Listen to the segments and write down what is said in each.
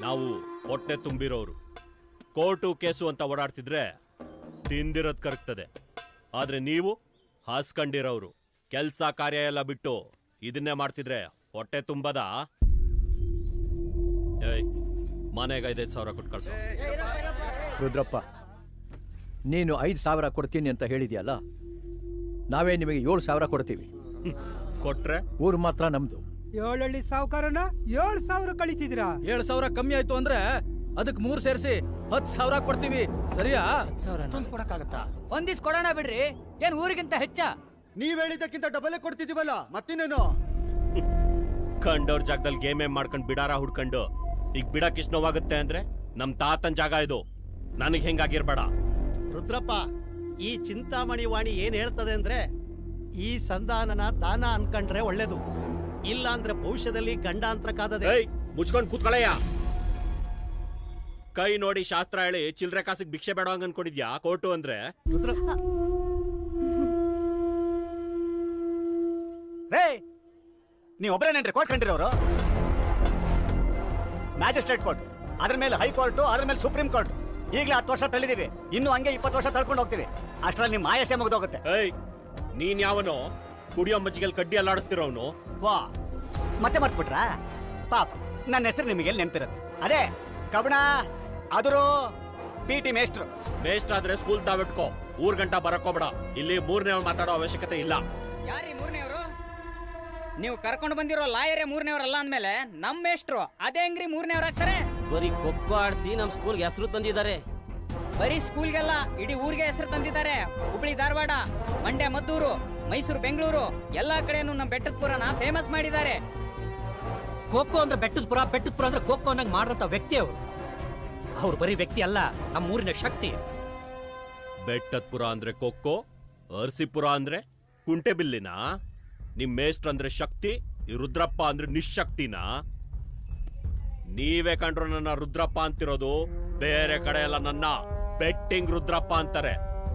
ನಾವು ಹೊಟ್ಟೆ ತುಂಬಿರೋರು. Court case ಅಂತ ಓಡಾಡ್ತಿದ್ರೆ ತಿಂದಿರೋದು ಕರಗ್ತದೆ. ಆದ್ರೆ ನೀವು ಹಾಸ್ಕೊಂಡಿರೋರು. ಕೆಲ್ಸ ಕಾರ್ಯ ಎಲ್ಲ ಬಿಟ್ಟು ಇದನ್ನೇ ಮಾಡ್ತಿದ್ರೆ ಹೊಟ್ಟೆ ತುಂಬದ? ಮನೆಗೆ 5,000 ಕೊಟ್ಟು ಕಳ್ಸೋ. ರುದ್ರಪ್ಪ, ನೀನು 5,000 ಕೊಡ್ತೀನಿ ಅಂತ ಹೇಳಿದ್ಯಲ್ಲ, ನಾವೇ ನಿಮಗೆ 7,000 ಕೊಡ್ತೀವಿ. ಕೊಟ್ರೆ ಊರು ಮಾತ್ರ ನಮ್ದು. 7 ಹಳ್ಳಿ ಸಾವುಕಾರನ 7,000 ಕಳಿತಿದ್ದೀರಾ? 7,000 ಕಮ್ಮಿ ಆಯ್ತು ಅಂದ್ರೆ ಅದಕ್ಕೆ 3 ಸೇರಿಸಿ 10,000 ಕೊಡ್ತೀವಿ. ಸರಿಯಾ? 10,000 ಕೊಡಕ್ಕಾಗತ್ತಾ? ಒಂದಿಸ್ ಕೊಡೋಣ ಬಿಡ್ರಿ. ಏನ್ ಊರಿಗಿಂತ ಹೆಚ್ಚ? ನೀವ್ ಹೇಳಿದ್ದಕ್ಕಿಂತ ಡಬಲ್ ಕೊಡ್ತಿದೀವಲ್ಲ, ಮತ್ತಿನ್ನೇನು? ಕಂಡವ್ರ ಜಾಗದಲ್ಲಿ ಗೇಮ್ ಮಾಡ್ಕೊಂಡು ಬಿಡಾರ ಹುಡ್ಕೊಂಡು ಈಗ ಬಿಡಕ್ ಇಷ್ಟ ನೋವಾಗುತ್ತೆ ಅಂದ್ರೆ ನಮ್ ತಾತನ್ ಜಾಗ ಇದು. ನನಗ್ ಹೆಂಗಾಗಿರ್ಬೇಡ. ರುದ್ರಪ್ಪ, ಈ ಚಿಂತಾಮಣಿ ವಾಣಿ ಏನ್ ಹೇಳ್ತದೆ ಅಂದ್ರೆ, ಈ ಸಂಧಾನನ ದಾನ ಅನ್ಕೊಂಡ್ರೆ ಒಳ್ಳೇದು, ಇಲ್ಲ ಅಂದ್ರೆ ಭವಿಷ್ಯದಲ್ಲಿ ಗಂಡಾಂತರ ಕಾದದೆ. ಮುಚ್ಕೊಂಡ್ ಕೂತ್ಕೊಳ್ಳಯ್ಯ. ಕೈ ನೋಡಿ ಶಾಸ್ತ್ರ ಹೇಳಿ ಚಿಲ್ರೆ ಕಾಸಿಗೆ ಭಿಕ್ಷೆ ಬೇಡವಂಗ ಅನ್ಕೊಂಡಿದ್ಯಾ ಕೋರ್ಟು ಅಂದ್ರೆ? ರೇ, ನೀವ್ ಒಬ್ಬರೇನೇನ್ರಿ ಕೋರ್ಟ್ ಕಂಡಿರೋರು? ಮ್ಯಾಜಿಸ್ಟ್ರೇಟ್ ಕೋರ್ಟ್, ಅದ್ರ ಮೇಲೆ ಹೈಕೋರ್ಟ್, ಅದ್ರ ಮೇಲೆ ಸುಪ್ರೀಂ ಕೋರ್ಟ್. ಈಗಲೇ 10 ವರ್ಷ ತಳ್ಳಿದೀವಿ, ಇನ್ನು ಹಂಗೆ 20 ವರ್ಷ ತಳ್ಕೊಂಡು ಹೋಗ್ತೀವಿ. ಅಷ್ಟ್ರಲ್ಲಿ ನಿಮ್ ಆಯಸ್ಸೆ ಮುಗಿದೋಗುತ್ತೆ. ನೀನ್ ಯಾವನೋ ಕುಡಿಯೋ ಮಜ್ಜಿಗೆಲ್ ಕಡ್ಡಿ ಅಲ್ಲಾಡಿಸ್ತಿರೋನು? ವಾ, ಮತ್ತೆ ಮರ್ತ್ಬಿಟ್ರಾ? ಪಾಪ, ನನ್ನ ಹೆಸರು ನಿಮಗೆ ನೆನಪಿರುತ್ತೆ. ಅದೇ ಕಬಣ, ಅದರು PT ಮೇಸ್ಟ್ರು. ಮೇಸ್ಟ್ ಆದ್ರೆ ಸ್ಕೂಲ್ ತಾವಿಟ್ಕೋ, ಊರ್ ಗಂಟ ಬರಕೋಬೇಡ. ಇಲ್ಲಿ 3ನೇವ್ರು ಮಾತಾಡೋ ಅವಶ್ಯಕತೆ ಇಲ್ಲ. ಯಾರೀ 3ನೇವ್ರು? ನೀವು ಕರ್ಕೊಂಡು ಬಂದಿರೋ ಲಾಯರೇ 3ನೇವ್ರಲ್ಲ ಅಂದ್ಮೇಲೆ ನಮ್ ಮೇಷ್ಟ್ರು ಅದೇ ಹೆಂಗ್ರಿ 3ನೇವ್ರ ಆಗ್ತಾರೆ? ಬರೀ ಕೊಕ್ಕೋ ಆಡ್ಸಿ ನಮ್ ಸ್ಕೂಲ್ಗೆ ಹೆಸರು ತಂದಿದ್ದಾರೆ. ಬರೀ ಸ್ಕೂಲ್ಗೆಲ್ಲ ಇಡೀ ಊರಿಗೆ ಹೆಸರು ತಂದಿದ್ದಾರೆ. ಹುಬ್ಳಿ ಧಾರವಾಡ, ಮಂಡ್ಯ ಮದ್ದೂರು, ಮೈಸೂರು ಬೆಂಗಳೂರು ಎಲ್ಲಾ ಕಡೆನೂ ನಮ್ ಬೆಟ್ಟದ ಪುರನ ಫೇಮಸ್ ಮಾಡಿದ್ದಾರೆ. ಖೋಖೋ ಅಂದ್ರೆ ಬೆಟ್ಟದ ಪುರ, ಬೆಟ್ಟದ ಪುರ ಅಂದ್ರೆ ಖೋಖೋ ಅನ್ನಂಗ್ ಮಾಡಿದಂತ ವ್ಯಕ್ತಿ ಅವರು. ಅವ್ರು ಬರೀ ವ್ಯಕ್ತಿ ಅಲ್ಲ, ನಮ್ಮ ಊರಿನ ಶಕ್ತಿ. ಬೆಟ್ಟದ ಪುರ ಅಂದ್ರೆ ಖೋಖೋ, ಅರ್ಸಿಪುರ ಅಂದ್ರೆ ಕುಂಟೆಬಿಲ್ಲಿನ? ನಿಮ್ ಮೇಷ್ಟ್ರ ಅಂದ್ರೆ ಶಕ್ತಿ, ಈ ರುದ್ರಪ್ಪ ಅಂದ್ರೆ ನಿಶಕ್ತಿನಾ? ನೀವೇ ಕಂಡ್ರು ನನ್ನ ರುದ್ರಪ್ಪ ಅಂತಿರೋದು. ಬೇರೆ ಕಡೆ ಎಲ್ಲ ನನ್ನ ಬೆಟ್ಟಿಂಗ್ ರುದ್ರಪ್ಪ ಅಂತಾರೆ.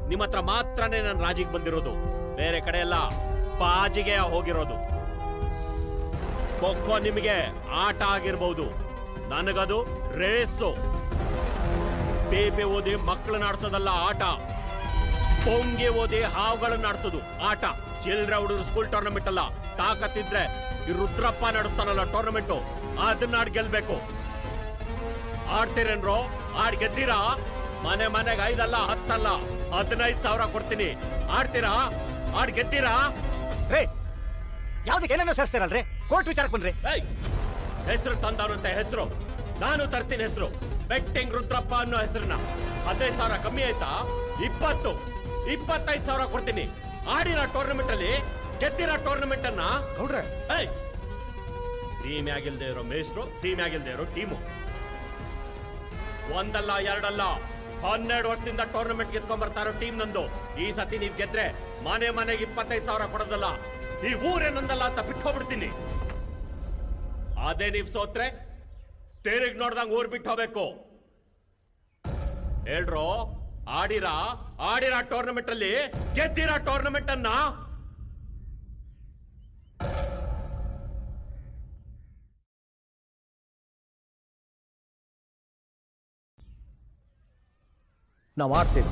ನಿಮ್ಮ ಹತ್ರ ಮಾತ್ರನೇ ನಾನು ರಾಜಿಗೆ ಬಂದಿರೋದು, ಬೇರೆ ಕಡೆ ಎಲ್ಲ ಬಾಜಿಗೆ ಹೋಗಿರೋದು. ಖೋಖೋ ನಿಮಗೆ ಆಟ ಆಗಿರ್ಬಹುದು, ನನಗದು ರೇಸು. ಪೇಪೆ ಓದಿ ಮಕ್ಕಳನ್ನ ಆಡ್ಸೋದಲ್ಲ ಆಟ, ಪೊಂಗೆ ಓದಿ ಹಾವುಗಳನ್ನ ಆಡ್ಸೋದು ಆಟ. ಚಿಲ್ಡ್ರ ಹುಡುಗರು ಸ್ಕೂಲ್ ಟೂರ್ನಮೆಂಟ್ ಅಲ್ಲ, ತಾಕತ್ತಿದ್ರೆ ಈ ರುದ್ರಪ್ಪ ನಡೆಸ್ತಾನಲ್ಲ ಟೂರ್ನಮೆಂಟು, ಅದನ್ನ ಆಡ್ ಗೆಲ್ಬೇಕು. ಆಡ್ತೀರೇನ್ರೋ? ಆಡ್ ಗೆದ್ದೀರಾ? ಮನೆಗೆ 5 ಅಲ್ಲ 10 ಅಲ್ಲ 15,000 ಕೊಡ್ತೀನಿ. ಆಡ್ತೀರಾ? ಆಡ್ ಗೆದ್ದೀರಾ? ರೇ, ಯಾವ್ದಕ್ಕೆ ಏನೇನೋ ಸೇರಿಸ್ತೀರಲ್ರಿ? ಕೋರ್ಟ್ ವಿಚಾರಕ್ಕೆ ಬನ್ರಿ. ಹೆಸರು ತಂದವರಂತೆ ಹೆಸರು, ನಾನು ತರ್ತೀನಿ ಹೆಸರು. ಬೆಟ್ಟಿಂಗ್ ರುದ್ರಪ್ಪ ಅನ್ನೋ ಹೆಸರನ್ನ 15,000 ಕಮ್ಮಿ ಆಯ್ತಾ? 25,000 ಕೊಡ್ತೀನಿ. ಆಡಿರೋ ಟೂರ್ನಮೆಂಟ್ ಅಲ್ಲಿ ಗೆದ್ದಿರೋ ಟೂರ್ನಮೆಂಟ್ ಅನ್ನ ಸೀಮೆ ಆಗಿಲ್ದೇ ಇರೋ ಮೇಸ್ಟ್ರು, ಸೀಮೆ ಆಗಿಲ್ದೇ ಇರೋ ಟೀಮು. 1 ಅಲ್ಲ 2 ಅಲ್ಲ 12 ವರ್ಷದಿಂದ ಟೂರ್ನಮೆಂಟ್ ಗೆದ್ಕೊಂಡ್ ಬರ್ತಾ ಇರೋ ಟೀಮ್ ನಂದು. ಈ ಸತಿ ನೀವ್ ಗೆದ್ರೆ ಮನೆಗೆ 25,000 ಕೊಡೋದಲ್ಲ, ಈ ಊರೇ ನಂದಲ್ಲ ಅಂತ ಬಿಟ್ಟೋಗ್ಬಿಡ್ತೀನಿ. ಅದೇ ನೀವ್ ಸೋತ್ರೆ ತೇರಿಗ್ ನೋಡ್ದಂಗ್ ಊರ್ ಬಿಟ್ಟು ಹೋಗ್ಬೇಕು. ಹೇಳ್ರೋ, ಆಡಿರ ಟೂರ್ನಮೆಂಟ್ ಅಲ್ಲಿ ಗೆದ್ದಿರೋ ಟೂರ್ನಮೆಂಟ್ ಅನ್ನ ನಾವು ಆಡ್ತೇವೆ.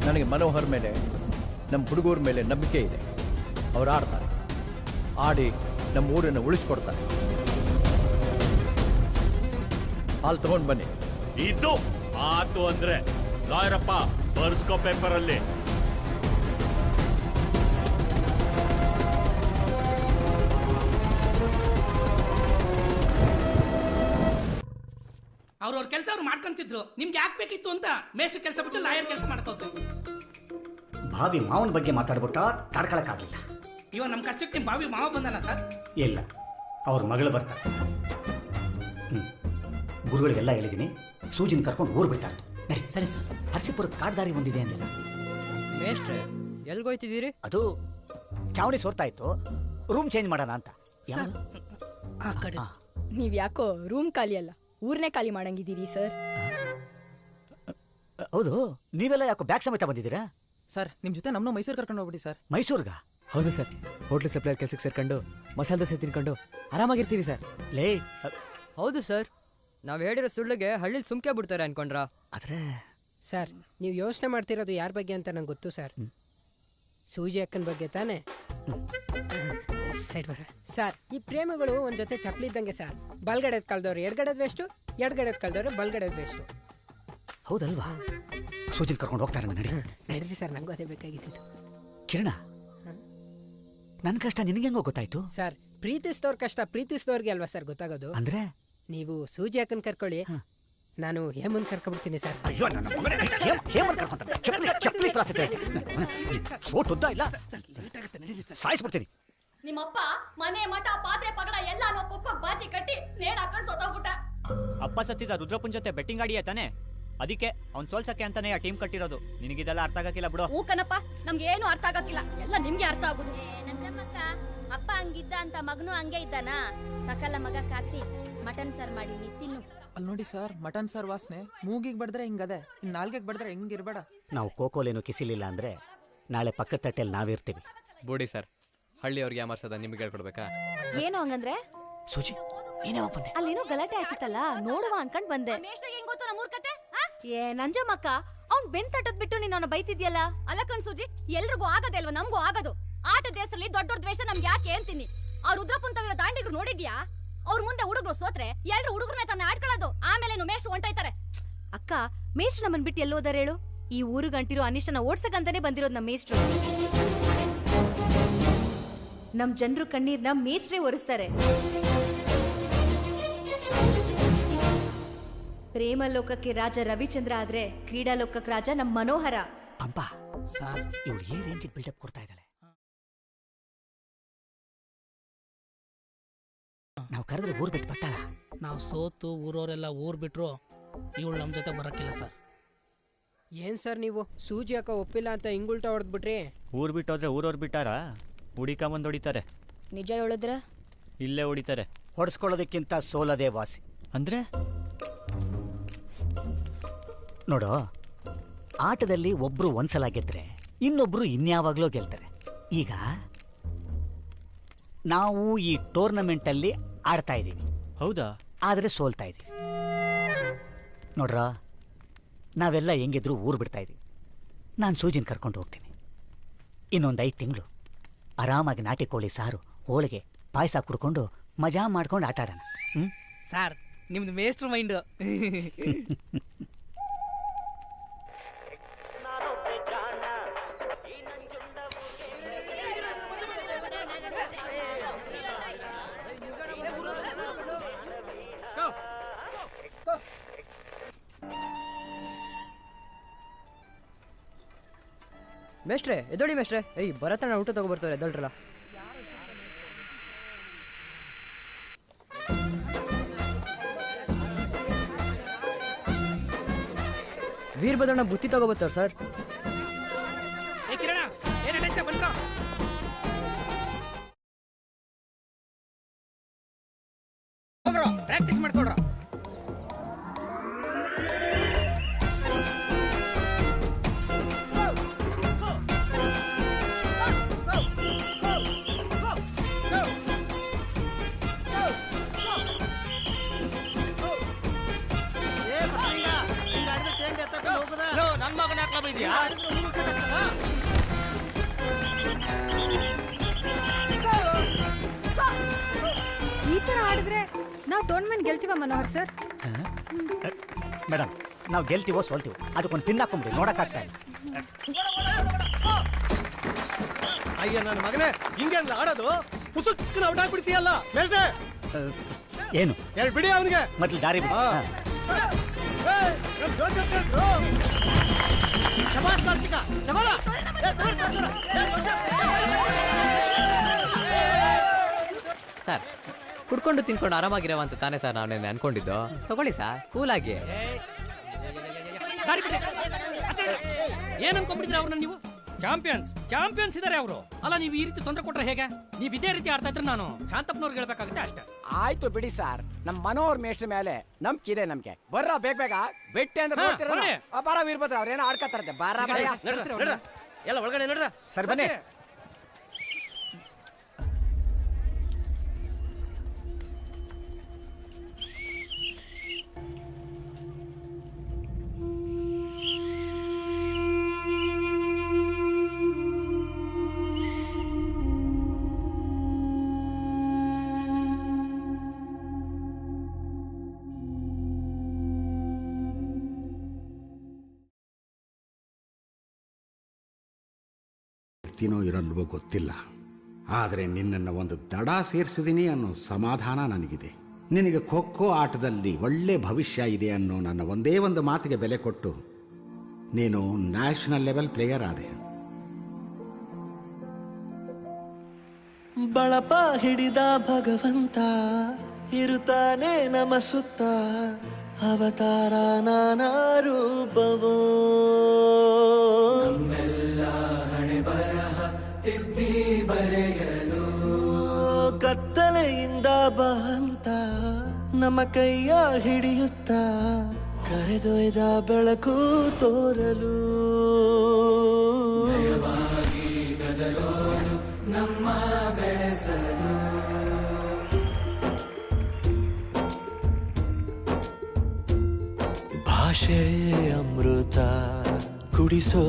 ನನಗೆ ಮನೋಹರ್ ಮೇಲೆ, ನಮ್ಮ ಹುಡುಗರ ಮೇಲೆ ನಂಬಿಕೆ ಇದೆ. ಅವ್ರು ಆಡ್ತಾರೆ, ಆಡಿ ನಮ್ಮ ಊರನ್ನು ಉಳಿಸ್ಕೊಡ್ತಾರೆ. ಹಾಲು ತಗೊಂಡು ಬನ್ನಿ. ಇದು ಆತು ಅಂದ್ರೆ ಲಾಯರಪ್ಪ ಬರ್ಸ್ಕೋ ಪೇಪರ್ ಅಲ್ಲಿ. ಅವ್ರವ್ರ ಕೆಲಸ ಅವ್ರು ಮಾಡ್ಕೊಂತಿದ್ರು. ನಿಮ್ಗೆ ಯಾಕೆ ಬೇಕಿತ್ತು ಅಂತ ಮೇಷ್ಟ್ರ ಕೆಲಸ ಬಿಟ್ಟು ಲಾಯರ್ ಕೆಲಸ ಮಾಡ್ಕೋದ್ರು. ಭಾವಿ ಮಾವನ ಬಗ್ಗೆ ಮಾತಾಡ್ಬಿಟ್ಟ ತಡ್ಕೊಳಕ್ಕಾಗಲಿಲ್ಲ. ಇವಾಗ ನಮ್ಮ ಕಷ್ಟಕ್ಕೆ ನಿಮ್ಮ ಭಾವಿ ಮಾವ ಬಂದನ ಸರ್? ಇಲ್ಲ, ಅವ್ರ ಮಗಳು ಬರ್ತಾರೆ. ಗುರುಗಳಿಗೆಲ್ಲ ಹೇಳಿದ್ದೀನಿ, ಸೂಜಿನ ಕರ್ಕೊಂಡು ಊರು ಬಿಡ್ತಾ ಇತ್ತು. ನಡಿ. ಸರಿ ಸರ್. ಹರ್ಷಿಪುರಕ್ಕೆ ಕಾಡ್ದಾರಿ ಒಂದಿದೆ ಅಂದಿಲ್ಲ? ಮೇಷ್ಟ್ರೆ, ಎಲ್ಗೋಯ್ತಿದ್ದೀರಿ? ಅದು ಚಾವಣಿ ಸೋರ್ತಾ ಇತ್ತು, ರೂಮ್ ಚೇಂಜ್ ಮಾಡೋಣ ಅಂತ. ಆ ಕಡೆ ನೀವ್ ಯಾಕೋ ರೂಮ್ ಖಾಲಿ ಅಲ್ಲ, ಊರ್ನೇ ಖಾಲಿ ಮಾಡಂಗಿದ್ದೀರಿ ಸರ್. ಹೌದು, ನೀವೆಲ್ಲ ಯಾಕೋ ಬ್ಯಾಗ್ ಸಮೇತ ಬಂದಿದ್ದೀರಾ? ಸರ್, ನಿಮ್ ಜೊತೆ ನಮ್ಮನ್ನು ಮೈಸೂರು ಕರ್ಕೊಂಡು ಹೋಗ್ಬಿಡಿ ಸರ್. ಮೈಸೂರ್ಗ? ಹೌದು ಸರ್, ಹೋಟ್ಲು ಸಪ್ಲೈಯರ್ ಕೆಲಸಕ್ಕೆ ಸೇರ್ಕೊಂಡು ಮಸಾಲೆ ದೋಸೆ ತಿನ್ಕೊಂಡು ಆರಾಮಾಗಿರ್ತೀವಿ ಸರ್. ಲೇ ಹೌದು ಸರ್, ನಾವು ಹೇಳಿರೋ ಸುಳ್ಳಿಗೆ ಹಳ್ಳಿಲಿ ಸುಮ್ಕೆ ಬಿಡ್ತಾರೆ ಅನ್ಕೊಂಡ್ರಾ? ಆದ್ರೆ ಸರ್ ನೀವು ಯೋಚನೆ ಮಾಡ್ತಿರೋದು ಯಾರ ಬಗ್ಗೆ ಅಂತ ನಂಗೆ ಗೊತ್ತು ಸರ್. ಸೂಜಿ ಅಕ್ಕನ ಬಗ್ಗೆ ತಾನೇ? ಸೈಡ್ ಬರ ಸರ್. ಈ ಪ್ರೇಮಿಗಳು ಒಂದ್ ಜೊತೆ ಚಪ್ಪಲಿ ಇದ್ದಂಗೆ ಸರ್. ಬಲ್ಗಡೆದ್ ಕಲ್ದವ್ರು ಎಡ್ಗಡೆದ್ ವೇಸ್ಟು, ಎಡ್ಗಡೆದ್ ಕಲ್ದವ್ರು ಬಲ್ಗಡೆದ್ ವೇಸ್ಟು. ಹೌದಲ್ವಾ? ಸೂಜಿನ ಕರ್ಕೊಂಡು ಹೋಗ್ತಾರೆ. ನಡೀರಿ ಸರ್, ನಂಗೂ ಅದೇ ಬೇಕಾಗಿತ್ತು. ಕಿರಣ, ನನ್ನ ಕಷ್ಟ ನಿನಗೆ ಹೆಂಗೋ ಗೊತ್ತಾಯ್ತು? ಸರ್ ಪ್ರೀತಿಸಿದವ್ರ ಕಷ್ಟ ಪ್ರೀತಿಸಿದವ್ರಿಗೆ ಅಲ್ವಾ ಸರ್ ಗೊತ್ತಾಗೋದು? ಅಂದ್ರೆ ನೀವು ಸೂಜಿ ಅಕ್ಕನ್ ಕರ್ಕೊಳ್ಳಿ, ನಾನು ಹೇಮನ್ ಕರ್ಕೊಂಡ್ಬಿಡ್ತೀನಿ ಸರ್. ಅಯ್ಯೋ ನನ್ನ ಮಗನೇ, ಹೇಮನ್ ಕರ್ಕೊಂತಾರೆ. ಚಪ್ಪಲಿ ಫಿಲಾಸಫಿ ಫೋಟ್ ಉದ್ದ ಇಲ್ಲ, ಸಾಯಿಸ್ಬಿಡ್ತೀನಿ. ನಿಮ್ಮಪ್ಪ ಮನೆ ಮಠ ಪಾತ್ರೆ ಪಗಡ ಎಲ್ಲ ಕೊಕ್ಕೋಗ್ ಬಾಜಿ ಕಟ್ಟಿ ನೇಣ್ ಹಾಕೊಂಡು ಸೋತೋಗ್ಬಿಟ್ಟ. ಅಪ್ಪ ಸತ್ತಿದ ರುದ್ರಪ್ಪನ್ ಜೊತೆ ಬೆಟ್ಟಿಂಗ್ ಆಡಿಯೇ ತಾನೆ, ಅದಕ್ಕೆ ಅವ್ನ್ ಸೋಲ್ಸಕ್ಕೆ ಅಂತಾನೆ ಆ ಟೀಮ್ ಕಟ್ಟಿರೋದು. ನಿನಗಿದೆಲ್ಲ ಅರ್ಥ ಆಗಕ್ಕಿಲ್ಲ ಬಿಡು. ಹೂ ಕಣಪ್ಪ, ನಮ್ಗೆ ಏನು ಅರ್ಥ ಆಗಕ್ಕಿಲ್ಲ, ಎಲ್ಲ ನಿಮ್ಗೆ ಅರ್ಥ ಆಗುದು. ನಂಜಮ್ಮಕ್ಕ, ಅಪ್ಪ ಹಂಗಿದ್ದ ಅಂತ ಮಗನು ಹಂಗೆ ಇದ್ದಾನ. ತಕಲ್ಲ ಮಗ ಕಾರ್ತಿ, ಮಟನ್ ಸಾರ್ ಮಾಡಿ ನೀ ತಿನ್ನು. ಅಲ್ಲಿ ನೋಡಿ ಸರ್, ಮಟನ್ ಸಾರ್ ವಾಸನೆ ಮೂಗಿಗೆ ಬಡ್ದ್ರೆ ಹಿಂಗದೆ, ಇನ್ ನಾಲ್ಗೆಗೆ ಬಡ್ದ್ರೆ ಹಿಂಗಿರ್ಬೇಡ. ನಾವು ಕೋಕೋಲೇನು ಕಿಸಿಲಿಲ್ಲ ಅಂದ್ರೆ ನಾಳೆ ಪಕ್ಕದ ತಟ್ಟೆಯಲ್ಲಿ ನಾವಿರ್ತೀವಿ. ಬೋಡಿ ಸರ್, ಹಳ್ಳಿಯವ್ರಿಗೆ ಯಾಮರ್ಸದ ನಿಮ್ಗೆ ಹೇಳ್ಕೊಡ್ಬೇಕಾ? ಏನು ಹಂಗಂದ್ರೆ? ಸೂಜಿ ನೀನೇ ಬಂದೆ. ಅಲ್ಲೇನೋ ಗಲಾಟೆ ಆಯ್ತಲ್ಲ, ನೋಡುವ ಅನ್ಕೊಂಡ್ ಬಂದೆ. ಹೆಂಗ್ ಗೊತ್ತು ನಮ್ಮ ಮೂರ್ಖತೆ? ಏ ನಂಜಮ್ಮಕ್ಕ, ಅವ್ನ್ ಬೆನ್ ತಟ್ಟದ್ ಬಿಟ್ಟು ನೀನ್ ಅವನ ಬೈತಿದ್ಯಲ್ಲ. ಅಲ್ಲ ಕಣ್ ಸೂಜಿ, ಎಲ್ರಿಗೂ ಆಗದೆ ಅಲ್ವಾ, ನಮ್ಗೂ ಆಗದು. ಆಟದ ದೇಶದಲ್ಲಿ ದೊಡ್ಡ ದೊಡ್ಡ ದ್ವೇಷ ನಮ್ಗೆ ಯಾಕೆ ಅಂತೀನಿ. ಆ ರುದ್ರಪ್ಪನ್ ತವಿರೋ ದಾಂಡಿಗ್ರು ನೋಡಿದ್ಯಾ? ಅವ್ರ ಮುಂದೆ ಹುಡುಗರು ಸೋತ್ರೆ ಎಲ್ರು ಹುಡುಗರನ್ನ ತಾನೆ ಆಡ್ಕೊಳ್ಳೋದು. ಆಮೇಲೆ ಮೇಷ್ಟ್ರು ಹೊಂಟೋಯ್ತಾರೆ. ಅಕ್ಕ, ಮೇಷ್ಟ್ರು ನಮ್ಮನ್ ಬಿಟ್ಟು ಎಲ್ಲೋದಾರ ಹೇಳು? ಈ ಊರು ಗಂಟಿರೋ ಅನಿಷ್ಟನ ಓಡ್ಸಕಂತಾನೆ ಬಂದಿರೋದ್ ನಮ್ಮ ಮೇಷ್ಟ್ರು. ನಮ್ ಜನರು ಕಣ್ಣೀರ್ನ ಮೇಷ್ಟ್ರೇ ಒರೆಸ್ತಾರೆ. ಪ್ರೇಮ ಲೋಕಕ್ಕೆ ರಾಜ ರವಿಚಂದ್ರ ಆದ್ರೆ ಕ್ರೀಡಾ ಲೋಕಕ್ಕೆ ರಾಜ ನಮ್ ಮನೋಹರ. ಅಂಬಾ ಸರ್, ಇವಳು ಈ ರೇಂಜಿಗೆ ಬಿಲ್ಡಪ್ ಕೊಡ್ತಾ ಇದ್ದಾಳೆ. ನಾವು ಕರೆದ್ರೆ ಊರ್ ಬಿಟ್ಟು ಬರ್ತಾಳ. ನಾವು ಸೋತು ಊರವರೆಲ್ಲ ಊರ್ ಬಿಟ್ರು ಇವಳು ನಮ್ ಜೊತೆ ಬರಕ್ಕಿಲ್ಲ ಸರ್. ಏನ್ ಸರ್ ನೀವು ಸೂಜಿ ಅಕ್ಕ ಒಪ್ಪಿಲ್ಲ ಅಂತ ಹಿಂಗುಲ್ಟ ಹೊಡೆದ್ಬಿಟ್ರಿ? ಊರ್ ಬಿಟ್ಟೋದ್ರೆ ಊರವ್ರು ಬಿಟ್ಟಾರ, ಹುಡಿಕೊಂಬಂದು ಹೊಡಿತಾರೆ. ನಿಜ ಹೇಳಿದ್ರ ಇಲ್ಲೇ ಹೊಡಿತಾರೆ. ಹೊಡೆಸ್ಕೊಳ್ಳೋದಕ್ಕಿಂತ ಸೋಲದೇ ವಾಸಿ. ಅಂದ್ರೆ ನೋಡೋ, ಆಟದಲ್ಲಿ ಒಬ್ರು ಒಂದ್ಸಲ ಗೆದ್ರೆ ಇನ್ನೊಬ್ರು ಇನ್ಯಾವಾಗ್ಲೂ ಗೆಲ್ತಾರೆ. ಈಗ ನಾವು ಈ ಟೂರ್ನಮೆಂಟ್ ಅಲ್ಲಿ ಆಡ್ತಾ ಇದೀವಿ. ಹೌದಾ? ಆದ್ರೆ ಸೋಲ್ತಾ ಇದೀವಿ. ನೋಡ್ರ, ನಾವೆಲ್ಲ ಹೆಂಗಿದ್ರು ಊರು ಬಿಡ್ತಾ ಇದೀವಿ. ನಾನು ಸೂಜಿನ ಕರ್ಕೊಂಡು ಹೋಗ್ತೀನಿ. ಇನ್ನೊಂದು 5 ತಿಂಗಳು ಆರಾಮಾಗಿ ನಾಟಿ ಕೋಳಿ ಸಾರು, ಹೋಳಿಗೆ, ಪಾಯಸ ಕುಡ್ಕೊಂಡು ಮಜಾ ಮಾಡ್ಕೊಂಡು ಆಟ ಆಡೋಣ. ಸರ್, ನಿಮ್ದು ಮೇಸ್ಟ್ರ್ ಮೈಂಡ್. ಮೇಷ್ಟ್ರೆ ಎದೊಳಿ ಮೇಷ್ಟ್ರೆ. ಏಯ್ ಬರತನ ಊಟ ತಗೋಬರ್ತಾರೆ, ಎದೊಳ್ರಲ್ಲ. ವೀರಭದ್ರಣ್ಣ ಬುತ್ತಿ ತಗೋಬರ್ತಾರೆ ಸರ್. ಕಿರಣ, ಏನೇ ಬಂದ್ಕೋ. ಪ್ರಾಕ್ಟೀಸ್ ಮಾಡ್ಕೊಳ್ರ. ನನ್ ಮಗನ ಹಾಕ್ಲ ಬೈದ್ಯಾ? ಈ ತರ ಆಡಿದ್ರೆ ನಾವು ಟೂರ್ನಮೆಂಟ್ ಗೆಲ್ತೀವ ಮನೋಹರ್ ಸರ್? ಮೇಡಮ್, ನಾವು ಗೆಲ್ತೀವೋ ಸೋಲ್ತೀವೋ ಅದಕ್ಕೊಂದು ಪಿನ್ ಹಾಕೊಂಡ್ಬಿಡಿ, ನೋಡಕ್ಕಾಗ್ತಾ ಇಲ್ಲ. ಅಯ್ಯ ನನ್ನ ಮಗನೇ, ಹಿಂಗೆ ಆಡೋದು ಪುಸ್ತಕ ಔಟ್ ಆಗ್ಬಿಡ್ತೀಯಲ್ಲ. ಏನು ಹೇಳಿ ಬಿಡಿ ಅವನಿಗೆ ಮೊದಲು ದಾರಿ ಬಿಡಿ. ಸರ್, ಕುಡ್ಕೊಂಡು ತಿನ್ಕೊಂಡು ಆರಾಮಾಗಿರವ ಅಂತ ತಾನೇ ಸರ್ ನಾನೇನು ಅನ್ಕೊಂಡಿದ್ದು. ತಗೊಳ್ಳಿ ಸರ್, ಕೂಲಾಗಿ. ಏನ್ ಅನ್ಕೊಂಡ್ಬಿಟ್ಟಿದ್ರೆ ಅವ್ರನ್ನ ನೀವು? ಚಾಂಪಿಯನ್ಸ್ ಇದಾರೆ ಅವರು. ಅಲ್ಲ, ನೀವು ಈ ರೀತಿ ತೊಂದರೆ ಕೊಟ್ರೆ ಹೇಗೆ? ನೀವು ಇದೇ ರೀತಿ ಆಡ್ತಾ ಇದ್ರೆ ನಾನು ಶಾಂತಪ್ಪನವ್ರಿಗೆ ಹೇಳ್ಬೇಕಾಗುತ್ತೆ ಅಷ್ಟೇ. ಆಯ್ತು ಬಿಡಿ ಸರ್, ನಮ್ಮ ಮನೋಹರ್ ಮೇಷ್ಟ್ರ ಮೇಲೆ ನಂಬಿಕೆ ಇದೆ ನಮ್ಗೆ. ಬರ್ರ ಬೇಗ ಬೆಟ್ಟೆ ಅಂದ್ರೆ ಬರ ವೀರಭದ್ರ ಅವ್ರೇನೋ ಆಡ್ಕತ್ತಾರಂತೆ. ಬಾರ ಎಲ್ಲ ಒಳಗಡೆ ನೋಡ್ರ ಸರ್ ಬನ್ನಿ. ಇರ್ತೀನೋ ಇರಲ್ವೋ ಗೊತ್ತಿಲ್ಲ, ಆದರೆ ನಿನ್ನನ್ನು ಒಂದು ದಡ ಸೇರಿಸಿದ್ದೀನಿ ಅನ್ನೋ ಸಮಾಧಾನ ನನಗಿದೆ. ನಿನಗೆ ಖೋ ಖೋ ಆಟದಲ್ಲಿ ಒಳ್ಳೆ ಭವಿಷ್ಯ ಇದೆ ಅನ್ನೋ ನನ್ನ ಒಂದೇ ಒಂದು ಮಾತಿಗೆ ಬೆಲೆ ಕೊಟ್ಟು ನೀನು ನ್ಯಾಷನಲ್ ಲೆವೆಲ್ ಪ್ಲೇಯರ್ ಆದೆ. ಬಳಪ ಹಿಡಿದ ಭಗವಂತ ಇರುತ್ತಾನೆ ನಮ ಸುತ್ತ, ಅವತಾರ ನಾನಾ ರೂಪವೋ. ಹಣೆ ಬರಹ ತಿದ್ದಿ ಬರೆಯಲು ಕತ್ತಲೆಯಿಂದ ಬಂತ ನಮ್ಮ ಕೈಯ ಹಿಡಿಯುತ್ತ, ಕರೆದೊಯ್ದ ಬೆಳಕು ತೋರಲು. ನಮ್ಮ ಬೆಳೆಸಲು ಭಾಷೆ ಅಮೃತ ಕುಡಿಸೋ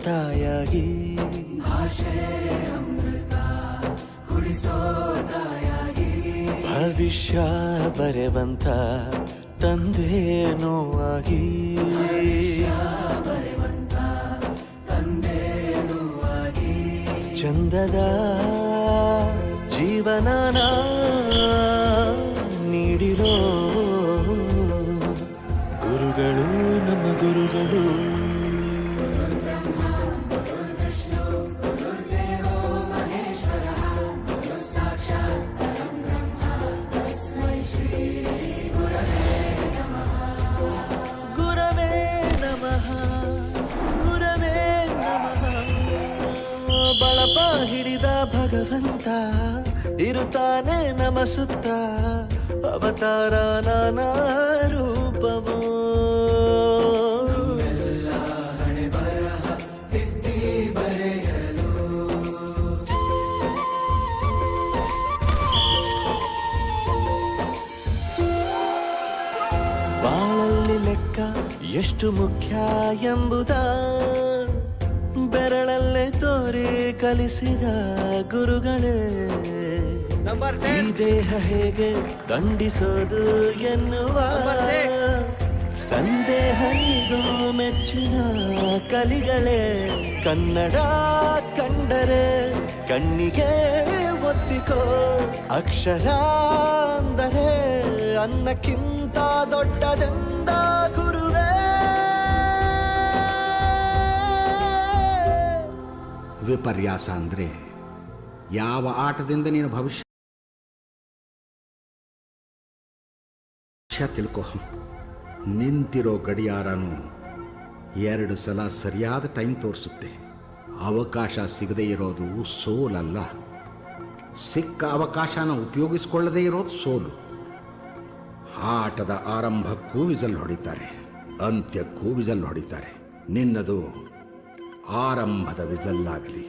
ತಾಯಾಗಿ, ಭಾಷೆ ಅಮೃತ ಕುಡಿಸೋ ತಾಯಾಗಿ, ಭವಿಷ್ಯ ಬರೆವಂತ ತಂದೇನೋ ಆಗಿ, ಬರೆವಂತ ತಂದೇನೋ ಆಗಿ, ಚಂದದ ಜೀವನನ ನೀಡಿರೋ ಗುರುಗಳು ನಮ್ಮ ಗುರುಗಳು. ಗುರವೇ ನಮಃ ಗುರವೇ ನಮಃ. ಬಳಪ ಹಿಡಿದ ಭಗವಂತ ಇರುತ್ತಾನೆ ನಮ ಸುತ್ತ, ಅವತಾರ ನಾನಾ ರೂಪವೋ. ಹಣೆ ಬರಹ ತಿದ್ದಿ ಬರೆಯಲು ಬಾಳಲ್ಲಿ ಲೆಕ್ಕ ಎಷ್ಟು ಮುಖ್ಯ ಎಂಬುದ ಬೆರಳಲ್ಲೇ ತೋರಿ ಕಲಿಸಿದ ಗುರುಗಳೇ. ಈ ದೇಹ ಹೇಗೆ ದಂಡಿಸೋದು ಎನ್ನುವ ಸಂದೇಹ ನೀಗೋ ಮೆಚ್ಚಿನ ಕಲಿಗಳೇ. ಕನ್ನಡ ಕಂಡರೆ ಕಣ್ಣಿಗೆ ಒತ್ತಿಕೋ, ಅಕ್ಷರ ಅಂದರೆ ಅನ್ನಕ್ಕಿಂತ ದೊಡ್ಡದೆಂದ ಗುರುವೇ. ವಿಪರ್ಯಾಸ ಅಂದರೆ ಯಾವ ಆಟದಿಂದ ನೀನು ಭವಿಷ್ಯ ತಿಳ್ಕೊ. ನಿಂತಿರೋ ಗಡಿಯಾರನು 2 ಸಲ ಸರಿಯಾದ ಟೈಮ್ ತೋರಿಸುತ್ತೆ. ಅವಕಾಶ ಸಿಗದೇ ಇರೋದು ಸೋಲಲ್ಲ, ಸಿಕ್ಕ ಅವಕಾಶನ ಉಪಯೋಗಿಸ್ಕೊಳ್ಳದೇ ಇರೋದು ಸೋಲು. ಆಟದ ಆರಂಭಕ್ಕೂ ವಿಸಲ್ ಹೊಡಿತಾರೆ, ಅಂತ್ಯಕ್ಕೂ ವಿಸಲ್ ಹೊಡಿತಾರೆ. ನಿನ್ನದು ಆರಂಭದ ವಿಸಲ್ಲಾಗಲಿ.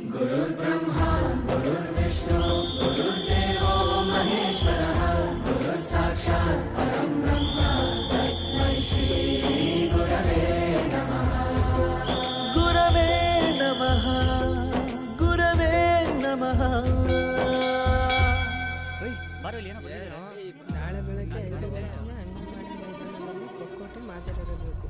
ಗುರವೇ ನಮಃ ಗುರವೇ ನಮಃ. ನಾಳೆ ಬೆಳಗ್ಗೆ 5 ಗಂಟೆಗೆ ಅಂಗನವಾಡಿ ಕೊಕ್ಕೋಟೆ ಮಾತಾಡಿರಬೇಕು.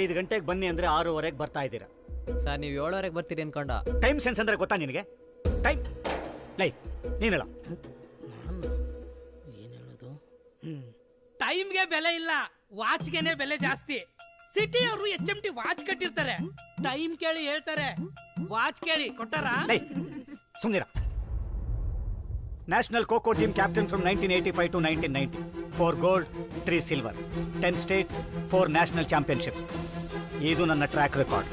ಐದು ಗಂಟೆಗೆ ಬನ್ನಿ ಅಂದ್ರೆ 6:15 ಬರ್ತಾ ಇದ್ದೀರಾ ಸರ್. ನೀವು 7:00 ಬರ್ತೀರಿ ಅನ್ಕೊಂಡ. ಟೈಮ್ ಸೆನ್ಸ್ ಅಂದ್ರೆ ಗೊತ್ತಾ ನಿನಗೆ? ಟೈಮ್ ಲೈ ನೀನಲ್ಲ. ಟೈಮ್ಗೆ ಬೆಲೆ ಇಲ್ಲ, ವಾಚ್ಗೆನೆ ಬೆಲೆ ಜಾಸ್ತಿ. ಸಿಟಿ ಅವರು HMT ವಾಚ್ ಕಟ್ಟಿರ್ತಾರೆ, ಟೈಮ್ ಕೇಳಿ ಹೇಳ್ತಾರೆ. ವಾಚ್ ಕೇಳಿ ಕೊಟ್ಟಾರ? ಸುಮ್ನಿರ. National kho kho team captain from 1985 to 1990. 4 gold, 3 silver, 10 state, 4 national championships. ಇದು ನನ್ನ ಟ್ರ್ಯಾಕ್ ರೆಕಾರ್ಡ್.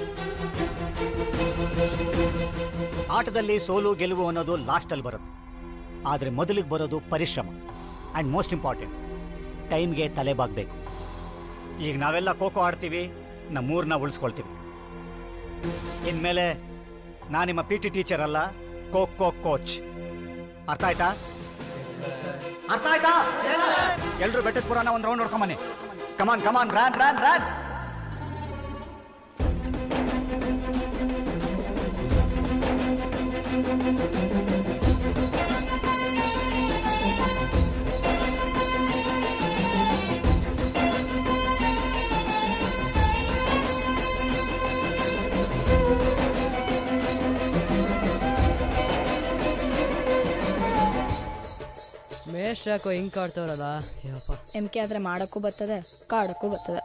ಆಟದಲ್ಲಿ ಸೋಲು ಗೆಲುವು ಅನ್ನೋದು ಲಾಸ್ಟಲ್ಲಿ ಬರುತ್ತೆ, ಆದರೆ ಮೊದಲಿಗೆ ಬರೋದು ಪರಿಶ್ರಮ. ಆ್ಯಂಡ್ ಮೋಸ್ಟ್ ಇಂಪಾರ್ಟೆಂಟ್, ಟೈಮ್ಗೆ ತಲೆಬಾಗಬೇಕು. ಈಗ ನಾವೆಲ್ಲ ಖೋ ಖೋ ಆಡ್ತೀವಿ, ನಮ್ಮೂರನ್ನ ಉಳಿಸ್ಕೊಳ್ತೀವಿ. ಇನ್ಮೇಲೆ ನಾನು ನಿಮ್ಮ PT ಟೀಚರ್ ಅಲ್ಲ, ಕೋಚ್. ಅರ್ಥ ಆಯ್ತಾ? ಅರ್ಥ ಆಯ್ತಾ? ಎಲ್ರು ಬೆಟ್ಟದ ಪುರಾಣ ಒಂದು ರೌಂಡ್ ನೋಡ್ಕೊಂಬನ್ನಿ. ಕಮಾನ್ ಕಮಾನ್, ರಾನ್ ರಾನ್ ರಾನ್. ಮೇಷ್ಟ್ರಾಕೋ ಹಿಂಗೆ ಕಾಡ್ತವ್ರಲ್ಲ ಯಪ್ಪ. MK ಆದ್ರೆ ಮಾಡಕ್ಕೂ ಬರ್ತದೆ, ಕಾಡಕ್ಕೂ ಬರ್ತದೆ.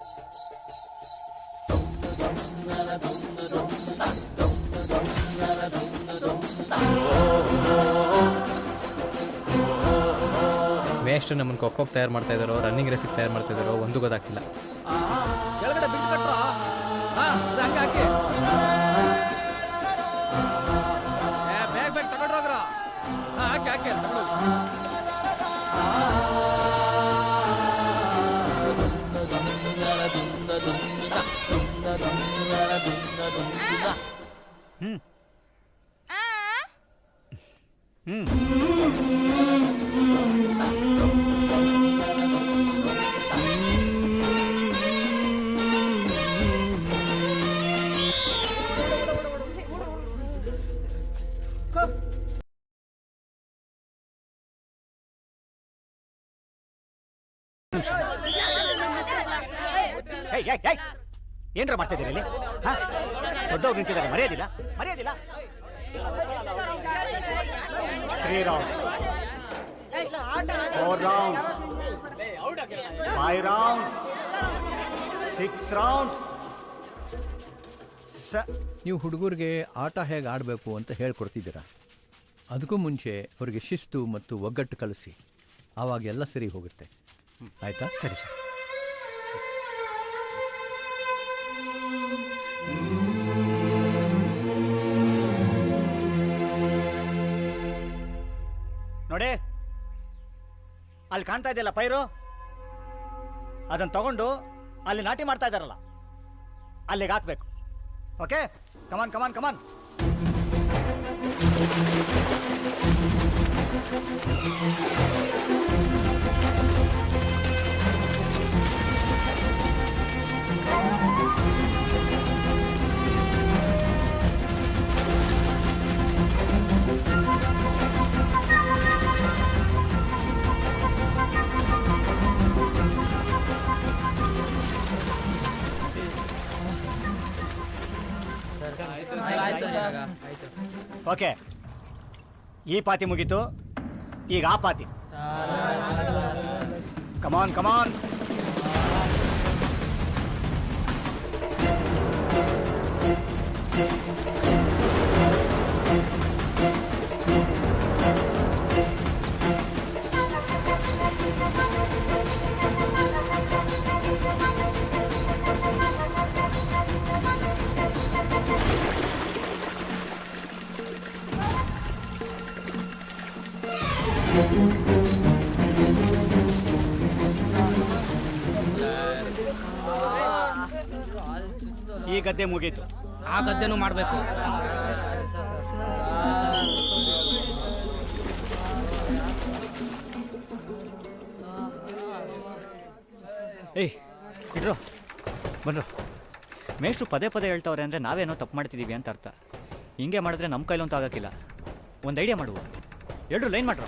ಮೇಷ್ಟ್ರು ನಮ್ಮನ್ನು ಖೋಖೋಗೆ ತಯಾರು ಮಾಡ್ತಾ ಇದ್ದಾರೋ ರನ್ನಿಂಗ್ ರೇಸಿಗೆ ತಯಾರು ಮಾಡ್ತಾ ಇದ್ದಾರೋ ಒಂದು ಗೊತ್ತಾಗ್ತಿಲ್ಲ. ಕೆಳಗಡೆ ಬಿಟ್ಟು ಕಟ್ರ ಹಂಗೆ ಹಾಕಿ ಬೇಗ ತಗೊಂಡ್ರೋಗ್ರ. ಹಾಕಿ ಹಾಕಿ ಏನ್ರ ಮಾಡ್ತಾ ಇದ್ದೀರಿ ಇಲ್ಲಿ? ದೊಡ್ಡವ್ರು ನಿಂತಿದ್ದಾರೆ, ಮರ್ಯಾದಿಲ್ಲ. 3 rounds, 4 rounds, 5 rounds, 6 rounds. ನೀವು ಹುಡುಗರಿಗೆ ಆಟ ಹೇಗೆ ಆಡಬೇಕು ಅಂತ ಹೇಳ್ಕೊಡ್ತಿದ್ದೀರಾ. ಅದಕ್ಕೂ ಮುಂಚೆ ಅವ್ರಿಗೆ ಶಿಸ್ತು ಮತ್ತು ಒಗ್ಗಟ್ಟು ಕಲಿಸಿ, ಆವಾಗ ಎಲ್ಲ ಸರಿ ಹೋಗುತ್ತೆ. ಆಯ್ತಾ? ಸರಿ ಸರ್. ನೋಡಿ, ಅಲ್ಲಿ ಕಾಣ್ತಾ ಇದೆಯಲ್ಲ ಪೈರು, ಅದನ್ನು ತಗೊಂಡು ಅಲ್ಲಿ ನಾಟಿ ಮಾಡ್ತಾ ಇದ್ದಾರಲ್ಲ, ಅಲ್ಲಿಗೆ ಹಾಕ್ಬೇಕು. ಓಕೆ, ಕಮಾನ್ ಕಮಾನ್ ಕಮಾನ್. ಓಕೆ, ಈ ಪಾತಿ ಮುಗೀತು, ಈಗ ಆ ಪಾತಿ. ಕಮಾನ್ ಕಮಾನ್. ಈ ಗದ್ದೆ ಮುಗೀತು, ಆ ಗದ್ದೆನೂ ಮಾಡಬೇಕು. ಏಯ್ ಇಡ್ರು, ಬನ್ರು. ಮೇಷ್ಟ್ರು ಪದೇ ಪದೇ ಹೇಳ್ತವ್ರೆ ಅಂದರೆ ನಾವೇನೋ ತಪ್ಪು ಮಾಡ್ತಿದ್ದೀವಿ ಅಂತ ಅರ್ಥ. ಹಿಂಗೆ ಮಾಡಿದ್ರೆ ನಮ್ಮ ಕೈಲಂತೂ ಆಗೋಕ್ಕಿಲ್ಲ. ಒಂದು ಐಡಿಯಾ ಮಾಡುವ, ಎಲ್ರು ಲೈನ್ ಮಾಡ್ರು.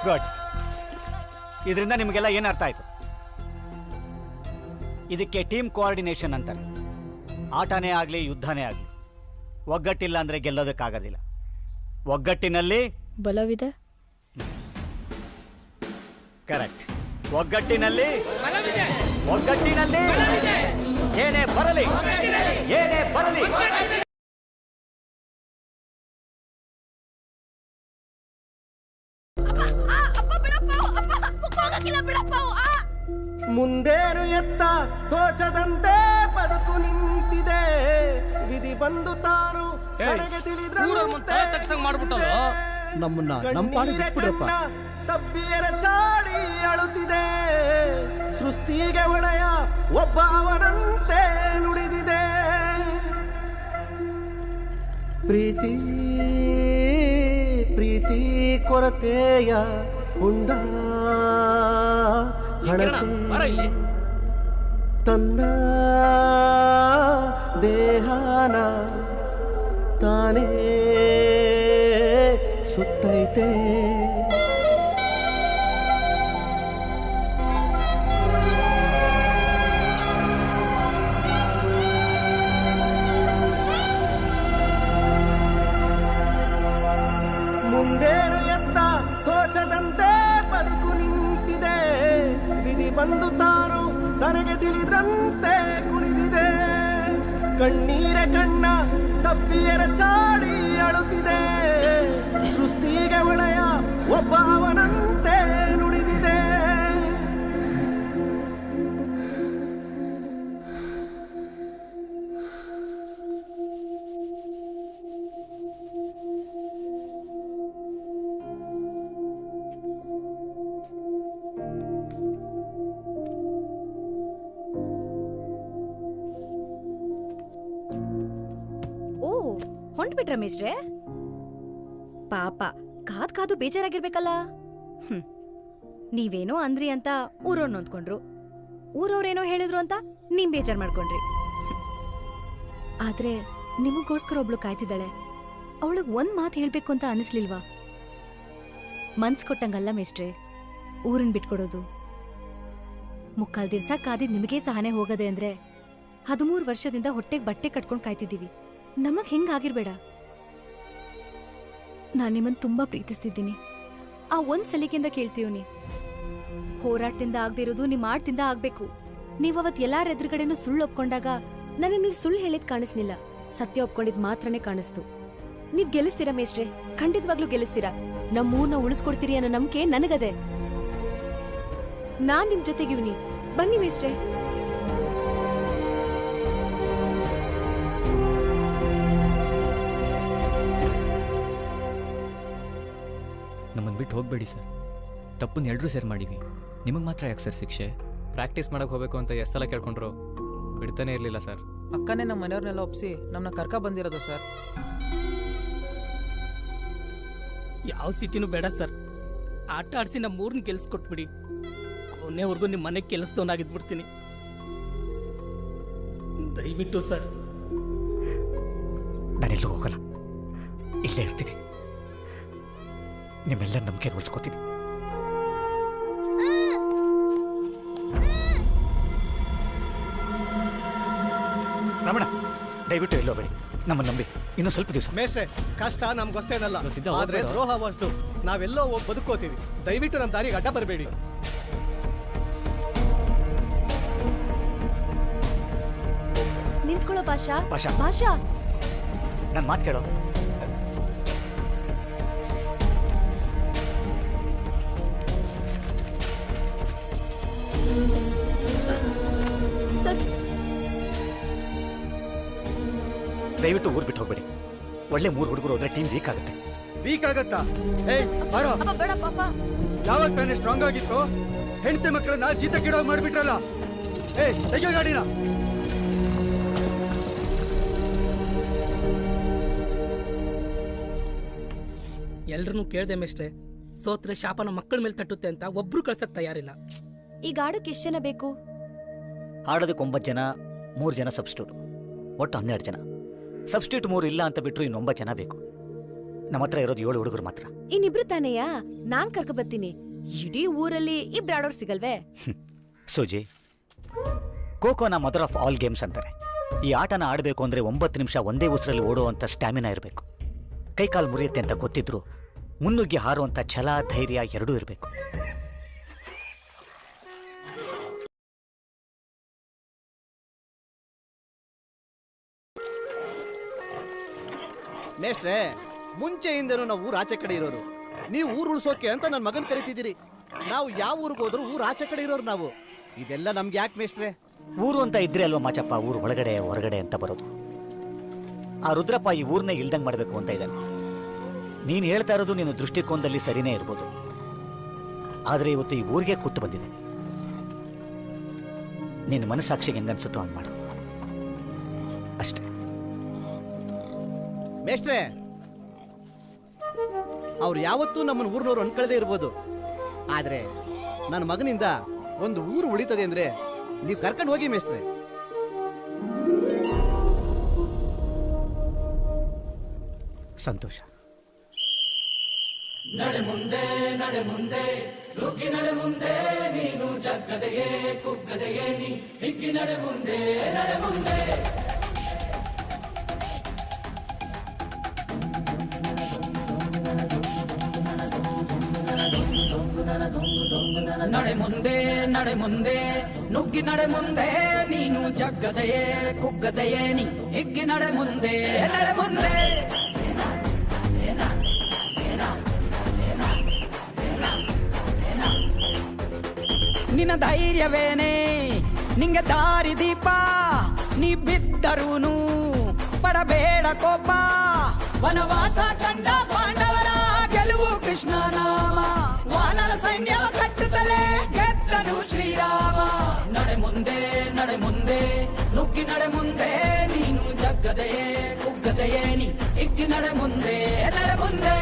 ಗುಡ್. ಇದರಿಂದ ನಿಮಗೆಲ್ಲ ಏನು ಅರ್ಥ ಆಯ್ತು? ಇದಕ್ಕೆ ಟೀಮ್ ಕೋಆರ್ಡಿನೇಷನ್ ಅಂತಾರೆ. ಆಟನೇ ಆಗಲಿ ಯುದ್ಧನೇ ಆಗಲಿ, ಒಗ್ಗಟ್ಟಿಲ್ಲ ಅಂದರೆ ಗೆಲ್ಲೋದಕ್ಕಾಗೋದಿಲ್ಲ. ಒಗ್ಗಟ್ಟಿನಲ್ಲಿ ಬಲವಿದೆ. ಕರೆಕ್ಟ್. ಒಗ್ಗಟ್ಟಿನಲ್ಲಿ ಏನೇ ಬರಲಿ ಮುಂದೇನು ಎತ್ತ ತೋಚದಂತೆ ಬದುಕು ನಿಂತಿದೆ, ವಿಧಿ ಬಂದು ತಾನು ಮಾಡ್ಬಿಟ್ಟಲ್ಲ ನಮ್ಮನ್ನ ನಮ್ಮ ಪಾಡಿಗೆ ಬಿಟ್ಬಿಡ್ರಪ್ಪ. ತಬ್ಬಿಯರ ಚಾಡಿ ಅಳುತ್ತಿದೆ, ಸೃಷ್ಟಿಗೆ ಒಡೆಯ ಒಬ್ಬ ಅವನಂತೆ ನುಡಿದಿದೆ. ಪ್ರೀತಿ ಪ್ರೀತಿ ಕೊರತೆಯ ಉಂಡ ಹಣತೆ ತನ್ನ ದೇಹನ ತಾನೇ ಸುತ್ತೈತೆ. ಮುಂದೇನು ಎತ್ತ ತೋಚದಂತೆ ಬದುಕು ನಿಂತಿದೆ, ವಿಧಿ ಬಂದು ತಾನು ತನಗೆ ತಿಳಿದಂತೆ ಕುಣಿದಿದೆ. ಕಣ್ಣೀರ ಕಣ್ಣ ತಪ್ಪಿಯರ ಚಾಡಿ ಅಳುತ್ತಿದೆ, ಸೃಷ್ಟಿಗೆ ಒಡೆಯ ಒಬ್ಬ ಅವನಂತೆ ನುಡಿದಿದೆ. ಹೊಂಟ್ಬಿಟ್ರ ಮೇಷ್ಟ್ರೆ? ಪಾಪ ಕಾದು ಬೇಜಾರಾಗಿರ್ಬೇಕಲ್ಲ. ನೀವೇನೋ ಅಂದ್ರಿ ಅಂತ ಊರವ್ರು ನೊಂದ್ಕೊಂಡ್ರು, ಊರವ್ರೇನೋ ಹೇಳಿದ್ರು ಅಂತ ನೀವ್ ಬೇಜಾರ್ ಮಾಡ್ಕೊಂಡ್ರಿ. ಆದ್ರೆ ನಿಮಗೋಸ್ಕರ ಒಬ್ಳು ಕಾಯ್ತಿದ್ದಾಳೆ, ಅವಳಿಗೆ ಒಂದ್ ಮಾತು ಹೇಳ್ಬೇಕು ಅಂತ ಅನಿಸ್ಲಿಲ್ವಾ? ಮನ್ಸ್ ಕೊಟ್ಟಂಗಲ್ಲ ಮೇಷ್ಟ್ರೆ ಊರನ್ ಬಿಟ್ಕೊಡೋದು. 3 ದಿವ್ಸ ಕಾದಿದ್ ನಿಮಗೇ ಸಹನೆ ಹೋಗದೆ ಅಂದ್ರೆ 13 ವರ್ಷದಿಂದ ಹೊಟ್ಟೆಗೆ ಬಟ್ಟೆ ಕಟ್ಕೊಂಡ್ ಕಾಯ್ತಿದ್ದೀವಿ. ನಮಗ್ ಹೆಂಗಾಗಿರ್ಬೇಡ. ನಾನ್ ನಿಮ್ಮನ್ ತುಂಬಾ ಪ್ರೀತಿಸ್ತಿದ್ದೀನಿ. ಆ ಒಂದ್ ಸಲಿಗೆಯಿಂದ ಕೇಳ್ತೀವಿ, ಹೋರಾಟದಿಂದ ಆಗದಿರೋದು ನಿಮ್ ಆಟದಿಂದ ಆಗ್ಬೇಕು. ನೀವ್ ಅವತ್ ಎಲ್ಲಾರ ಎದುರುಗಡೆನೂ ಸುಳ್ಳು ಒಪ್ಕೊಂಡಾಗ ನನಗೆ ನೀವ್ ಸುಳ್ಳು ಹೇಳಿದ್ ಕಾಣಿಸ್ಲಿಲ್ಲ, ಸತ್ಯ ಒಪ್ಕೊಂಡಿದ್ ಮಾತ್ರನೇ ಕಾಣಿಸ್ತು. ನೀವ್ ಗೆಲ್ಲಿಸ್ತೀರಾ ಮೇಷ್ಟ್ರೆ, ಖಂಡಿತವಾಗ್ಲೂ ಗೆಲ್ಲಿಸ್ತೀರಾ. ನಮ್ಮೂರ್ನ ಉಳಿಸ್ಕೊಡ್ತೀರಿ ಅನ್ನೋ ನಂಬಿಕೆ ನನಗದೆ. ನಾನ್ ನಿಮ್ ಜೊತೆಗಿವ್ನಿ, ಬನ್ನಿ ಮೇಷ್ಟ್ರೆ. ನಮ್ಮನ್ನು ಬಿಟ್ಟು ಹೋಗಬೇಡಿ ಸರ್. ತಪ್ಪನ್ನು ಎಲ್ಲರೂ ಸೇರ್ ಮಾಡೀವಿ, ನಿಮಗೆ ಮಾತ್ರ ಯಾಕೆ ಸರ್ ಶಿಕ್ಷೆ? ಪ್ರಾಕ್ಟೀಸ್ ಮಾಡಕ್ಕೆ ಹೋಗಬೇಕು ಅಂತ ಎಷ್ಟು ಸಲ ಕೇಳ್ಕೊಂಡ್ರು, ಬಿಡ್ತಾನೆ ಇರಲಿಲ್ಲ ಸರ್. ಅಕ್ಕನೇ ನಮ್ಮ ಮನೆಯವ್ರನ್ನೆಲ್ಲ ಒಪ್ಸಿ ನಮ್ಮನ್ನ ಕರ್ಕ ಬಂದಿರೋದು ಸರ್. ಯಾವ ಸಿಟಿನೂ ಬೇಡ ಸರ್, ಆಟ ಆಡಿಸಿ ನಮ್ಮ ಊರನ್ನ ಗೆಲ್ಸ್ಕೊಟ್ಬಿಡಿ. ಕೊನೆವರೆಗೂ ನಿಮ್ಮ ಮನೆಗೆ ಕೆಲಸದವನಾಗಿದ್ಬಿಡ್ತೀನಿ, ದಯವಿಟ್ಟು ಸರ್. ನಾನೆಲ್ಲೂ ಹೋಗಲ್ಲ, ಇಲ್ಲೇ ಇರ್ತೀನಿ. ನಿಮ್ಮೆಲ್ಲ ನಂಬಿಕೆ ಉಳಿಸ್ಕೋತೀನಿ. ರಮಣ, ದಯವಿಟ್ಟು ಎಲ್ಲೋ ಬೇಡಿ, ನಮ್ಮ ನಂಬಿ ಇನ್ನೂ ಸ್ವಲ್ಪ ದಿವಸ. ಮೇಷ್ಟ್ರೆ, ಕಷ್ಟ ನಮ್ಗೆ ಗೊತ್ತೇನಲ್ಲ, ಆದ್ರೆ ದ್ರೋಹ ವಸ್ತು. ನಾವೆಲ್ಲೋ ಹೋಗಿ ಬದುಕೋತೀವಿ, ದಯವಿಟ್ಟು ನಮ್ಮ ದಾರಿಗೆ ಅಡ್ಡ ಬರಬೇಡಿ. ನಿಂತ್ಕೊಳ್ಳೋ ಭಾಷಾ. ಭಾಷಾ, ನನ್ನ ಮಾತು ಕೇಳೋ. ದಯವಿಟ್ಟು ಊರು ಬಿಟ್ಟು ಹೋಗ್ಬೇಡಿ. ಒಳ್ಳೆ 3 ಹುಡುಗರು ಹೋದ್ರೆ ಟೀಮ್ ವೀಕ್ ಆಗುತ್ತೆ. ವೀಕ್ ಆಗತ್ತಾ? ಯಾವಾಗ ತಾನೇ ಸ್ಟ್ರಾಂಗ್ ಆಗಿತ್ತು? ಹೆಂಡತಿ ಮಕ್ಕಳನ್ನ ಜೀತ ಗಿಡೋಗಿ ಮಾಡ್ಬಿಟ್ರಲ್ಲ. ತೆಗಿಯೋ ಗಾಡಿನ. ಎಲ್ರನ್ನೂ ಕೇಳ್ದೆ ಮೇಷ್ಟ್ರೆ, ಸೋತ್ರೆ ಶಾಪನ ಮಕ್ಕಳ ಮೇಲೆ ತಟ್ಟುತ್ತೆ ಅಂತ ಒಬ್ರು ಕಳ್ಸಕ್ ತಯಾರಿಲ್ಲ. ಈಗ ಆಡೋಕೆ ಎಷ್ಟು ಜನ ಬೇಕು? ಆಡೋದಕ್ಕೆ 9 ಜನ, 3 ಜನ ಸಬ್ಸ್ಟಿಟ್ಯೂಟ್, ಒಟ್ಟು 12 ಜನ. ಸಬ್ಸ್ಟಿಟ್ಯೂಟ್ 3 ಇಲ್ಲ ಅಂತ ಬಿಟ್ಟರು ಇನ್ನು 9 ಜನ ಬೇಕು. ನಮ್ಮ ಹತ್ರ ಇರೋದು 7 ಹುಡುಗರು ಮಾತ್ರ. ಇನ್ನಿಬ್ರು ತಾನೆಯಾ? ನಾನ್ ಕರ್ಕ ಬರ್ತೀನಿ. ಇಡೀ ಊರಲ್ಲಿ ಇಬ್ರು ಆಡೋರು ಸಿಗಲ್ವೇ? ಸೂಜಿ, ಖೋಖೋನ ಮದರ್ ಆಫ್ ಆಲ್ ಗೇಮ್ಸ್ ಅಂತಾರೆ. ಈ ಆಟನ ಆಡಬೇಕು ಅಂದ್ರೆ 9 ನಿಮಿಷ ಒಂದೇ ಉಸಿರಲ್ಲಿ ಓಡುವಂಥ ಸ್ಟ್ಯಾಮಿನಾ ಇರಬೇಕು. ಕೈಕಾಲು ಮುರಿಯುತ್ತೆ ಅಂತ ಗೊತ್ತಿದ್ರು ಮುನ್ನುಗ್ಗಿ ಹಾರುವಂಥ ಛಲ, ಧೈರ್ಯ ಎರಡೂ ಇರಬೇಕು. ಮೇಷ್ಟ್ರೆ, ಮುಂಚೆಯಿಂದನೂ ನಾವು ಊರು ಆಚೆ ಕಡೆ ಇರೋರು. ನೀವು ಊರು ಉಳಿಸೋಕೆ ಅಂತ ನನ್ನ ಮಗನ್ ಕರಿತಿದ್ದೀರಿ. ನಾವು ಯಾವ ಊರಿಗೆ ಹೋದ್ರು ಊರು ಆಚೆ ಕಡೆ ಇರೋರು ನಾವು. ಇದೆಲ್ಲ ನಮ್ಗೆ ಯಾಕೆ ಮೇಷ್ಟ್ರೆ? ಊರು ಅಂತ ಇದ್ರೆ ಅಲ್ವಾ ಮಾಚಪ್ಪ ಊರು ಒಳಗಡೆ ಹೊರಗಡೆ ಅಂತ ಬರೋದು. ಆ ರುದ್ರಪ್ಪ ಈ ಊರನ್ನೇ ಇಲ್ದಂಗೆ ಮಾಡಬೇಕು ಅಂತ ಇದ್ದಾನೆ. ನೀನು ಹೇಳ್ತಾ ಇರೋದು ನಿನ್ನ ದೃಷ್ಟಿಕೋನದಲ್ಲಿ ಸರಿನೇ ಇರ್ಬೋದು, ಆದರೆ ಇವತ್ತು ಈ ಊರಿಗೆ ಕೂತು ಬಂದಿದೆ. ನಿನ್ನ ಮನಸ್ಸಾಕ್ಷಿಗೆ ಹೆಂಗನ್ಸುತ್ತೋ ಹಂಗೆ ಮಾಡು ಅಷ್ಟೇ. ಮೇಷ್ಟ್ರೆ, ಅವ್ರು ಯಾವತ್ತೂ ನಮ್ಮನ್ನು ಊರಿನವ್ರು ಅನ್ಕೊಳ್ಳದೆ ಇರ್ಬೋದು, ಆದ್ರೆ ನನ್ನ ಮಗನಿಂದ ಒಂದು ಊರು ಉಳಿತದೆ ಅಂದ್ರೆ ನೀವು ಕರ್ಕೊಂಡು ಹೋಗಿ ಮೇಷ್ಟ್ರೆ. ಸಂತೋಷ. ನಡೆ ಮುಂದೆ ನಡೆ ಮುಂದೆ ನುಗ್ಗಿ ನಡೆ ಮುಂದೆ, ನೀನು ಜಗ್ಗದೆಯೇ ಕುಗ್ಗದೆಯೇ ನೀ ಹಿಗ್ಗಿ ನಡೆ ಮುಂದೆ ನಡೆ ಮುಂದೆ. ನಡೆ ಮುಂದೆ ನಡೆ ಮುಂದೆ ನುಗ್ಗಿ ನಡೆ ಮುಂದೆ, ನೀನು ಜಗ್ಗದೆಯೇ ಕುಗ್ಗದೆಯೇ ನೀ ಹಿಗ್ಗಿ ನಡೆ ಮುಂದೆ ನಡೆ ಮುಂದೆ. ನಿನ್ನ ಧೈರ್ಯವೇನೆ ನಿಂಗೆ ದಾರಿ ದೀಪ, ನೀ ಬಿದ್ದರೂನು ಪಡಬೇಡ ಕೋಪ. ವನವಾಸ ಕಂಡ ಪಾಂಡವರ ಗೆಲುವು ಕೃಷ್ಣ ನಾಮ, ವಾನರ ಸೈನ್ಯ ಕಟ್ಟುತ್ತಲೇ ಗೆದ್ದನು ಶ್ರೀರಾಮ. ನಡೆ ಮುಂದೆ ನಡೆ ಮುಂದೆ ನುಗ್ಗಿ ನಡೆ ಮುಂದೆ, ನೀನು ಜಗ್ಗದೆಯೇ ಕುಗ್ಗದೆಯೇ ನೀ ಹಿಗ್ಗಿ ನಡೆ ಮುಂದೆ ನಡೆ ಮುಂದೆ.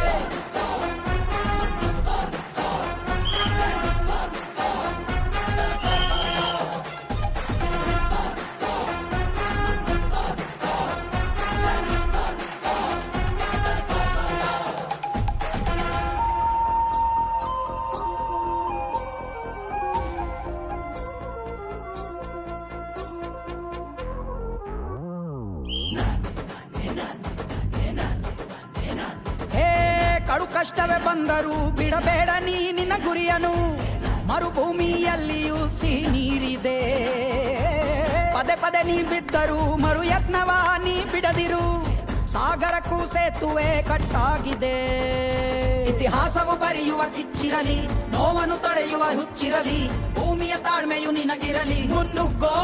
ಕಡು ಕಷ್ಟವೇ ಬಂದರೂ ಬಿಡಬೇಡ ನೀ ನಿನ್ನ ಗುರಿಯನು, ಮರುಭೂಮಿಯಲ್ಲಿಯೂ ಸಿಹಿ ನೀರಿದೆ. ಪದೇ ಪದೇ ನೀ ಬಿದ್ದರೂ ಮರು ಯತ್ನವ ನೀ ಬಿಡದಿರು, ಸಾಗರಕ್ಕೂ ಸೇತುವೆ ಕಟ್ಟಾಗಿದೆ. ಇತಿಹಾಸವು ಬರೆಯುವ ಕಿಚ್ಚಿರಲಿ, ನೋವನ್ನು ತಡೆಯುವ ಹುಚ್ಚಿರಲಿ, ಭೂಮಿಯ ತಾಳ್ಮೆಯು ನಿನಗಿರಲಿ. ಮುನ್ನುಗ್ಗೋ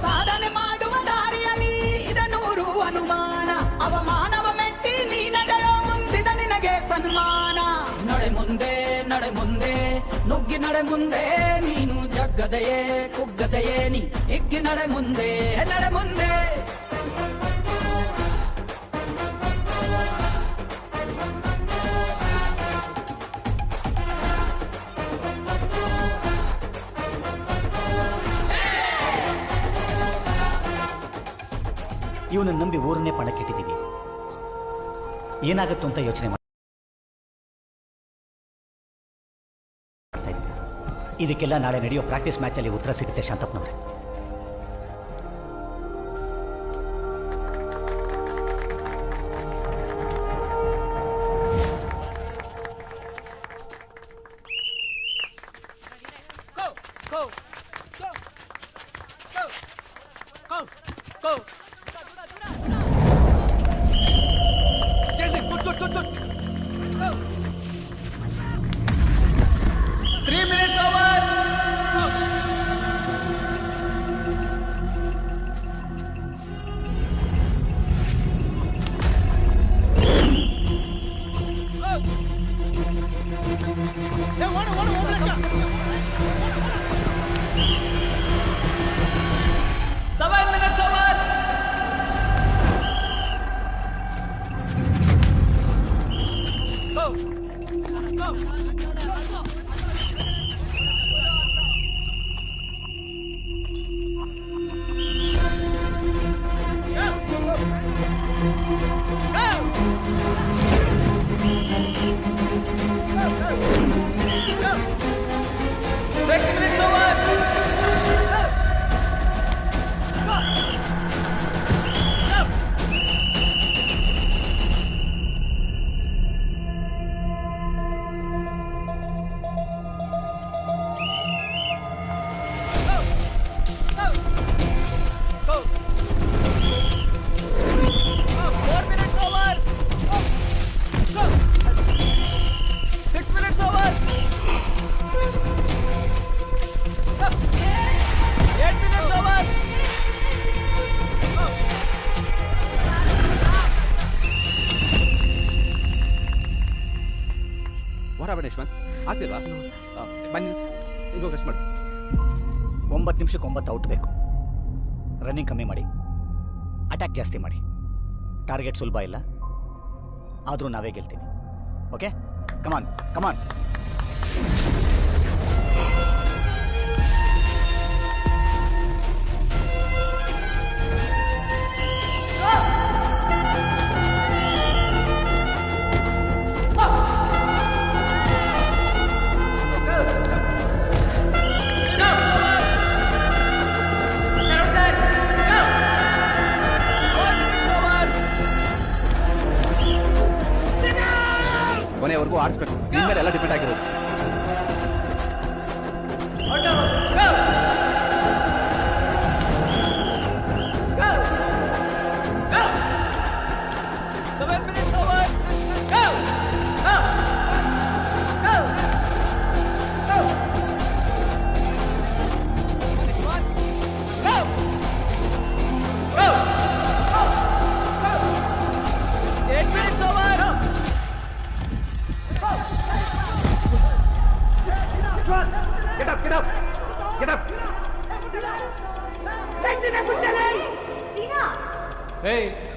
ಸಾಧನೆ ಮಾಡುವ ದಾರಿಯಲಿ ಇದನೂರು ಅನುಮಾನ, ಅವಮಾನವ ಮೆಟ್ಟಿ ನೀ ನಡೆಯೋ ಮುಂದಿದ ನಿನಗೆ ಸನ್ಮಾನ. ನಡೆ ಮುಂದೆ ನಡೆ ಮುಂದೆ ನುಗ್ಗಿ ನಡೆ ಮುಂದೆ, ನೀನು ಜಗ್ಗದೆಯೇ ಕುಗ್ಗದೆಯೇ ನೀ ಹಿಗ್ಗಿ ನಡೆ ಮುಂದೆ ನಡೆ ಮುಂದೆ. ಇವನನ್ನು ನಂಬಿ ಊರನ್ನೇ ಪಣಕ್ಕಿಟ್ಟಿದ್ದೀವಿ, ಏನಾಗುತ್ತೋ ಅಂತ ಯೋಚನೆ ಮಾಡ್ತಾ ಇದ್ದೀನಿ. ಇದಕ್ಕೆಲ್ಲ ನಾಳೆ ನಡೆಯೋ ಪ್ರಾಕ್ಟೀಸ್ ಮ್ಯಾಚಲ್ಲಿ ಉತ್ತರ ಸಿಗುತ್ತೆ ಶಾಂತಪ್ಪನವ್ರೆ. ಯಶವಂತ್ ಆಗ್ತಿಲ್ವಾ ಬನ್ನಿ ಈಗ ರೆಸ್ಟ್ ಮಾಡು. 9 ನಿಮಿಷಕ್ಕೆ 9 ಔಟ್ ಬೇಕು. ರನ್ನಿಂಗ್ ಕಮ್ಮಿ ಮಾಡಿ, ಅಟ್ಯಾಕ್ ಜಾಸ್ತಿ ಮಾಡಿ. ಟಾರ್ಗೆಟ್ ಸುಲಭ ಇಲ್ಲ, ಆದರೂ ನಾವೇ ಗೆಲ್ತೀವಿ. ಓಕೆ, ಕಮಾನ್ ಕಮಾನ್. ಕೊನೆಯವರೆಗೂ ಆಡಿಸ್ಬೇಕು. ನಿಮ್ಮ ಮೇಲೆ ಎಲ್ಲ ಡಿಪೆಂಡ್ ಆಗಿರೋದು.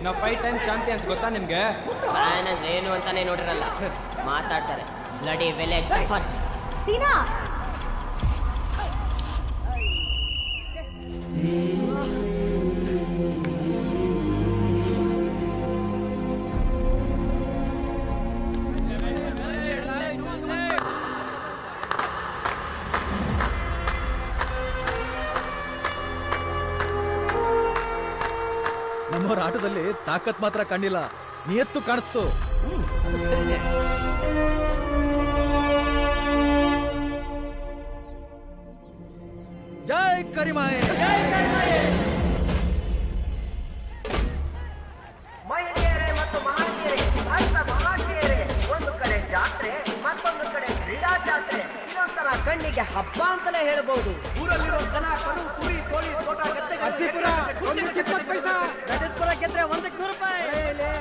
ನಾವು 5 ಟೈಮ್ ಚಾಂಪಿಯನ್ಸ್ ಗೊತ್ತಾ ನಿಮ್ಗೆ? ಫೈನಲ್ಸ್ ಏನು ಅಂತಾನೆ ನೋಡಿರಲ್ಲ, ಮಾತಾಡ್ತಾರೆ. Bloody village first. ನಮ್ಮವ್ರ ಆಟದಲ್ಲಿ ತಾಕತ್ ಮಾತ್ರ ಕಂಡಿಲ್ಲ, ನಿಯತ್ತು ಕಾಣಿಸ್ತು. ಜೈ ಕರಿಮಾಯ್. ಮಹಿಳೆಯರೇ ಮತ್ತು ಮಹನೀಯರೇ, ಭಕ್ತ ಮಹಾಶಯರೇ, ಒಂದು ಕಡೆ ಜಾತ್ರೆ, ಮತ್ತೊಂದು ಕಡೆ ಕ್ರೀಡಾ ಜಾತ್ರೆ. ಇದೊಂಥರ ಕಣ್ಣಿಗೆ ಹಬ್ಬ ಅಂತಲೇ ಹೇಳ್ಬಹುದು. ಊರಲ್ಲಿರೋ ದನ, ಕರು, ಕುರಿ, ಕೋಳಿ, ತೋಟ, ಗದ್ದೆ, ಅರ್ಸಿಪುರ, ಒಂದಕ್ಕೆ 20 ಪೈಸಾ. ಬೆಟ್ಟದಪುರ ಗೆದ್ರೆ 100ಕ್ಕೆ 100 ರೂಪಾಯಿ.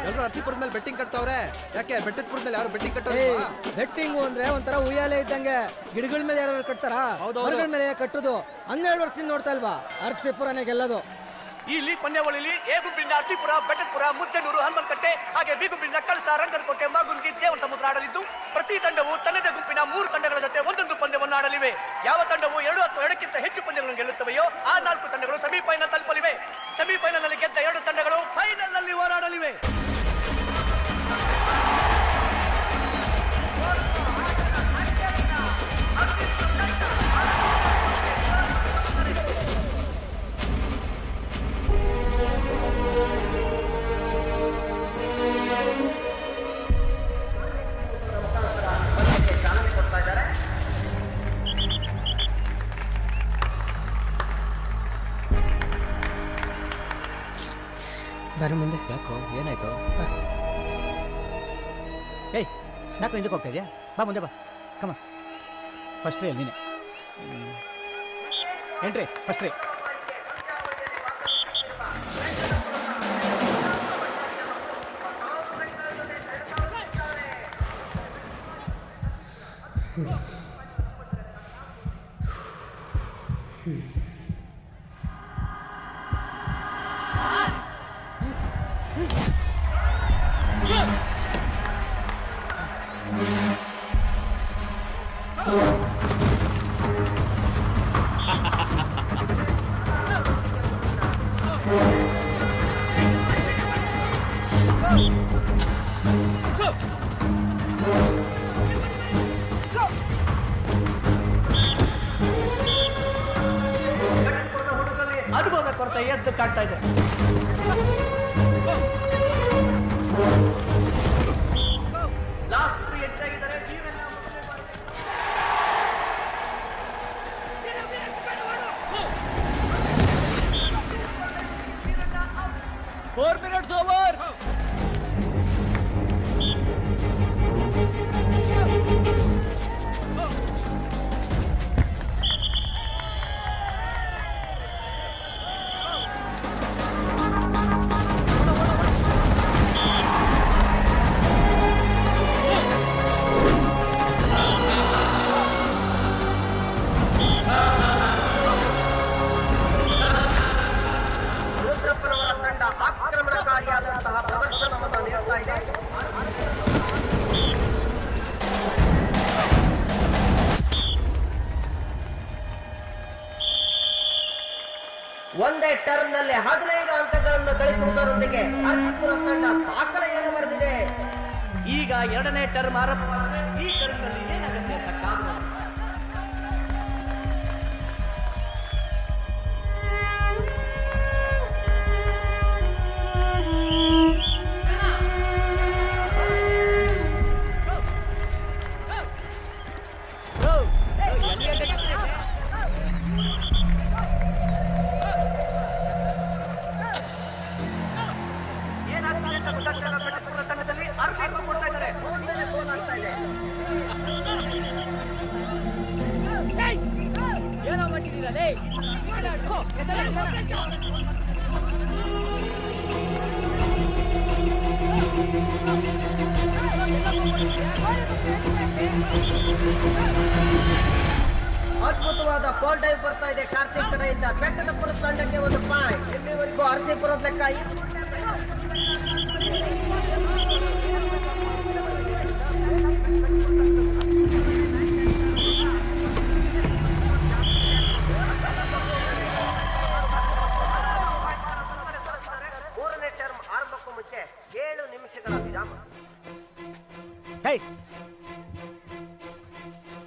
ಎಲ್ಲರೂ ಅರ್ಸಿಪುರದ ಮೇಲೆ ಬೆಟ್ಟಿಂಗ್ ಕಟ್ತವ್ರೆ. ಯಾಕೆ ಬೆಟ್ಟದಪುರದ ಮೇಲೆ ಯಾರು ಬೆಟ್ಟಿಂಗ್ ಕಟ್ಟೋದಿಲ್ವಾ? ಬೆಟ್ಟಿಂಗು ಅಂದ್ರೆ ಒಂಥರ ಉಯ್ಯಾಲೆ ಇದ್ದಂಗೆ. ಗಿಡಗಳ ಮೇಲೆ ಯಾರು ಕಟ್ತಾರಾ? ಮರಗಳ ಮೇಲೆ ಕಟ್ಟುದು. 12 ವರ್ಷದಿಂದ ನೋಡ್ತಾ ಇಲ್ವಾ? ಅರ್ಸಿಪುರನೇ ಗೆಲ್ಲೋದು. ಈ ಲೀಗ್ ಪಂದ್ಯಾವಳಿಯಲ್ಲಿ ಎ ಗುಂಪಿನಿಂದ ಅರ್ಸಿಪುರ, ಬೆಟ್ಟದಪುರ, ಮುದ್ದನೂರು, ಹನುಮನಕಟ್ಟೆ, ಹಾಗೆ ಬಿ ಗುಂಪಿನಿಂದ ಕಳಸ, ರಂಗನಕೋಟೆ, ಮಾಗುಂದಿ, ದೇವರ ಸಮುದ್ರ ಆಡಲಿದ್ದು ಪ್ರತಿ ತಂಡವು ತನ್ನದೇ ಗುಂಪಿನ 3 ತಂಡಗಳ ಜೊತೆ ಒಂದೊಂದು ಪಂದ್ಯವನ್ನು ಆಡಲಿವೆ. ಯಾವ ತಂಡವು 2 ಅಥವಾ 2ಕ್ಕಿಂತ ಹೆಚ್ಚು ಪಂದ್ಯಗಳನ್ನು ಗೆಲ್ಲುತ್ತವೆಯೋ ಆ 4 ತಂಡಗಳು ಸೆಮಿಫೈನಲ್ ತಲುಪಲಿವೆ. ಸೆಮಿಫೈನಲ್ ನಲ್ಲಿ ಗೆದ್ದ 2 ತಂಡಗಳು ಫೈನಲ್ ನಲ್ಲಿ ಹೋರಾಡಲಿವೆ. ಬರ ಮುಂದೆ. ಯಾಕೋ ಏನಾಯ್ತು? ಏಯ್, ಯಾಕೋ ಹಿಂದಕ್ಕೆ ಹೋಗ್ತಾ ಇದೆಯಾ? ಬಾ ಮುಂದೆ ಬಾ. ಕಮ ಫಸ್ಟ್ ರೇ ನೀನೆ ಎಂಟ್ರಿ. ಫಸ್ಟ್ ರೇ. ಅನುಭವದ ಕೊರತೆ ಎದ್ದು ಕಾಡ್ತಾ ಇದೆ. ಲಾಸ್ಟ್ 3 ಎಂಟ್ರಿ ಆಗಿದ್ದಾರೆ. ಜೀವನ 4 minutes ಓವರ್. ಎರಡನೇ ಟರ್ನ್ ನಲ್ಲಿ 15 ಅಂಕಗಳನ್ನು ಗಳಿಸುವುದರೊಂದಿಗೆ ಅರಸೀಪುರ ತಂಡ ದಾಖಲೆಯನ್ನು ಬರೆದಿದೆ. ಈಗ ಎರಡನೇ ಟರ್ಮ್ ಆರಂಭವಾಗಿದೆ. ಈ ಟರ್ಮ್ ನಲ್ಲಿ ಏನಾಗುತ್ತೆ ಅಂತ ಕಾದು ನೋಡಿ. ತಂಡದಲ್ಲಿ ಅರ್ಧ ಕೊಡ್ತಾ ಇದ್ದಾರೆ. ಏನೋ ಮಾಡ್ತಿದ್ದೀರಾ? ಅದ್ಭುತವಾದ ಬಾಲ್ ಡೈವ್ ಬರ್ತಾ ಇದೆ ಕಾರ್ತಿಕ್ ಕಡೆಯಿಂದ. ಬೆಟ್ಟದಪುರ ತಂಡಕ್ಕೆ 1 ಪಾಯಿಂಟ್. ಇಲ್ಲಿವರೆಗೂ ಅರಸೀಪುರದ ಲೆಕ್ಕ ಮೂರನೇ ಟರ್ಮ್ ಆರಂಭಕ್ಕೂ ಮುಂಚೆ 7 ನಿಮಿಷಗಳ ವಿರಾಮ.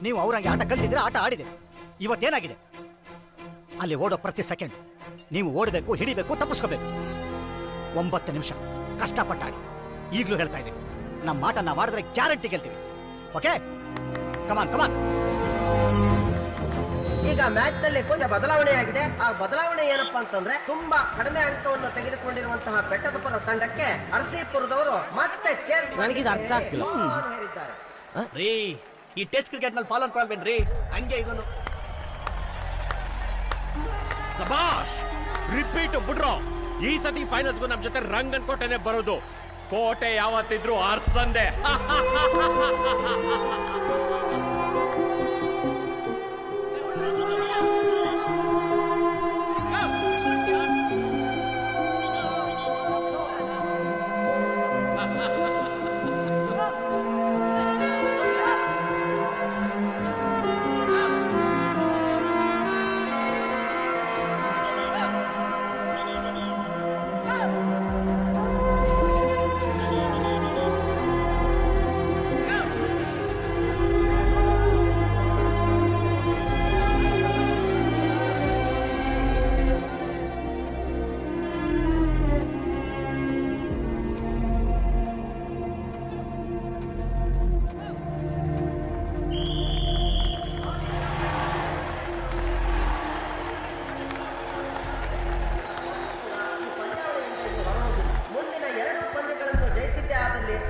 ನೀವು ಅವ್ರಂಗೆ ಆಟ ಕಲ್ತಿದ್ರೆ ಆಟ ಆಡಿದೆ. ಇವತ್ತೇನಾಗಿದೆ? ಅಲ್ಲಿ ಓಡೋ ಪ್ರತಿ ಸೆಕೆಂಡ್ ನೀವು ಓಡಬೇಕು, ಹಿಡಿಬೇಕು, ತಪ್ಪಿಸ್ಕೋಬೇಕು. 9 ನಿಮಿಷ ಕಷ್ಟಪಟ್ಟಾಡಿ. ಈಗಲೂ ಹೇಳ್ತಾ ಇದ್ದೀವಿ, ನಮ್ಮ ಆಟ ನಾವು ಆಡಿದ್ರೆ ಗ್ಯಾರಂಟಿ ಗೆಲ್ತೀವಿ. ಓಕೆ, ಕಮಾನ್ ಕಮಾನ್. ಈಗ ಮ್ಯಾಚ್ ನಲ್ಲಿ ಕೊಂಚ ಬದಲಾವಣೆಯಾಗಿದೆ. ಆ ಬದಲಾವಣೆ ಏನಪ್ಪಾ ಅಂತಂದ್ರೆ, ತುಂಬಾ ಕಡಿಮೆ ಅಂಕವನ್ನು ತೆಗೆದುಕೊಂಡಿರುವಂತಹ ಬೆಟ್ಟದಪುರ ತಂಡಕ್ಕೆ ಅರಸೀಪುರದವರು ಮತ್ತೆ ಚೇಸ್ ಅರ್ಥ ಆಗ್ತಿಲ್ಲ. ಹೇರಿದ್ದಾರೆ. ರೀ, ಈ ಟೆಸ್ಟ್ ಕ್ರಿಕೆಟ್ ನಲ್ಲಿ ಫಾಲೋ ಅನ್ಕೊಳ್ಬೇಡ್ರಿ. ಹಂಗೆ ಇದನ್ನು ಸಬಾಷ್, ರಿಪೀಟ್ ಬಿಡ್ರೋ. ಈ ಸತಿ ಫೈನಲ್ಸ್ಗೂ ನಮ್ ಜೊತೆ ರಂಗನ್ ಕೋಟೆನೆ ಬರೋದು. ಕೋಟೆ ಯಾವತ್ತಿದ್ರು ಅರ್ಸಂದೆ.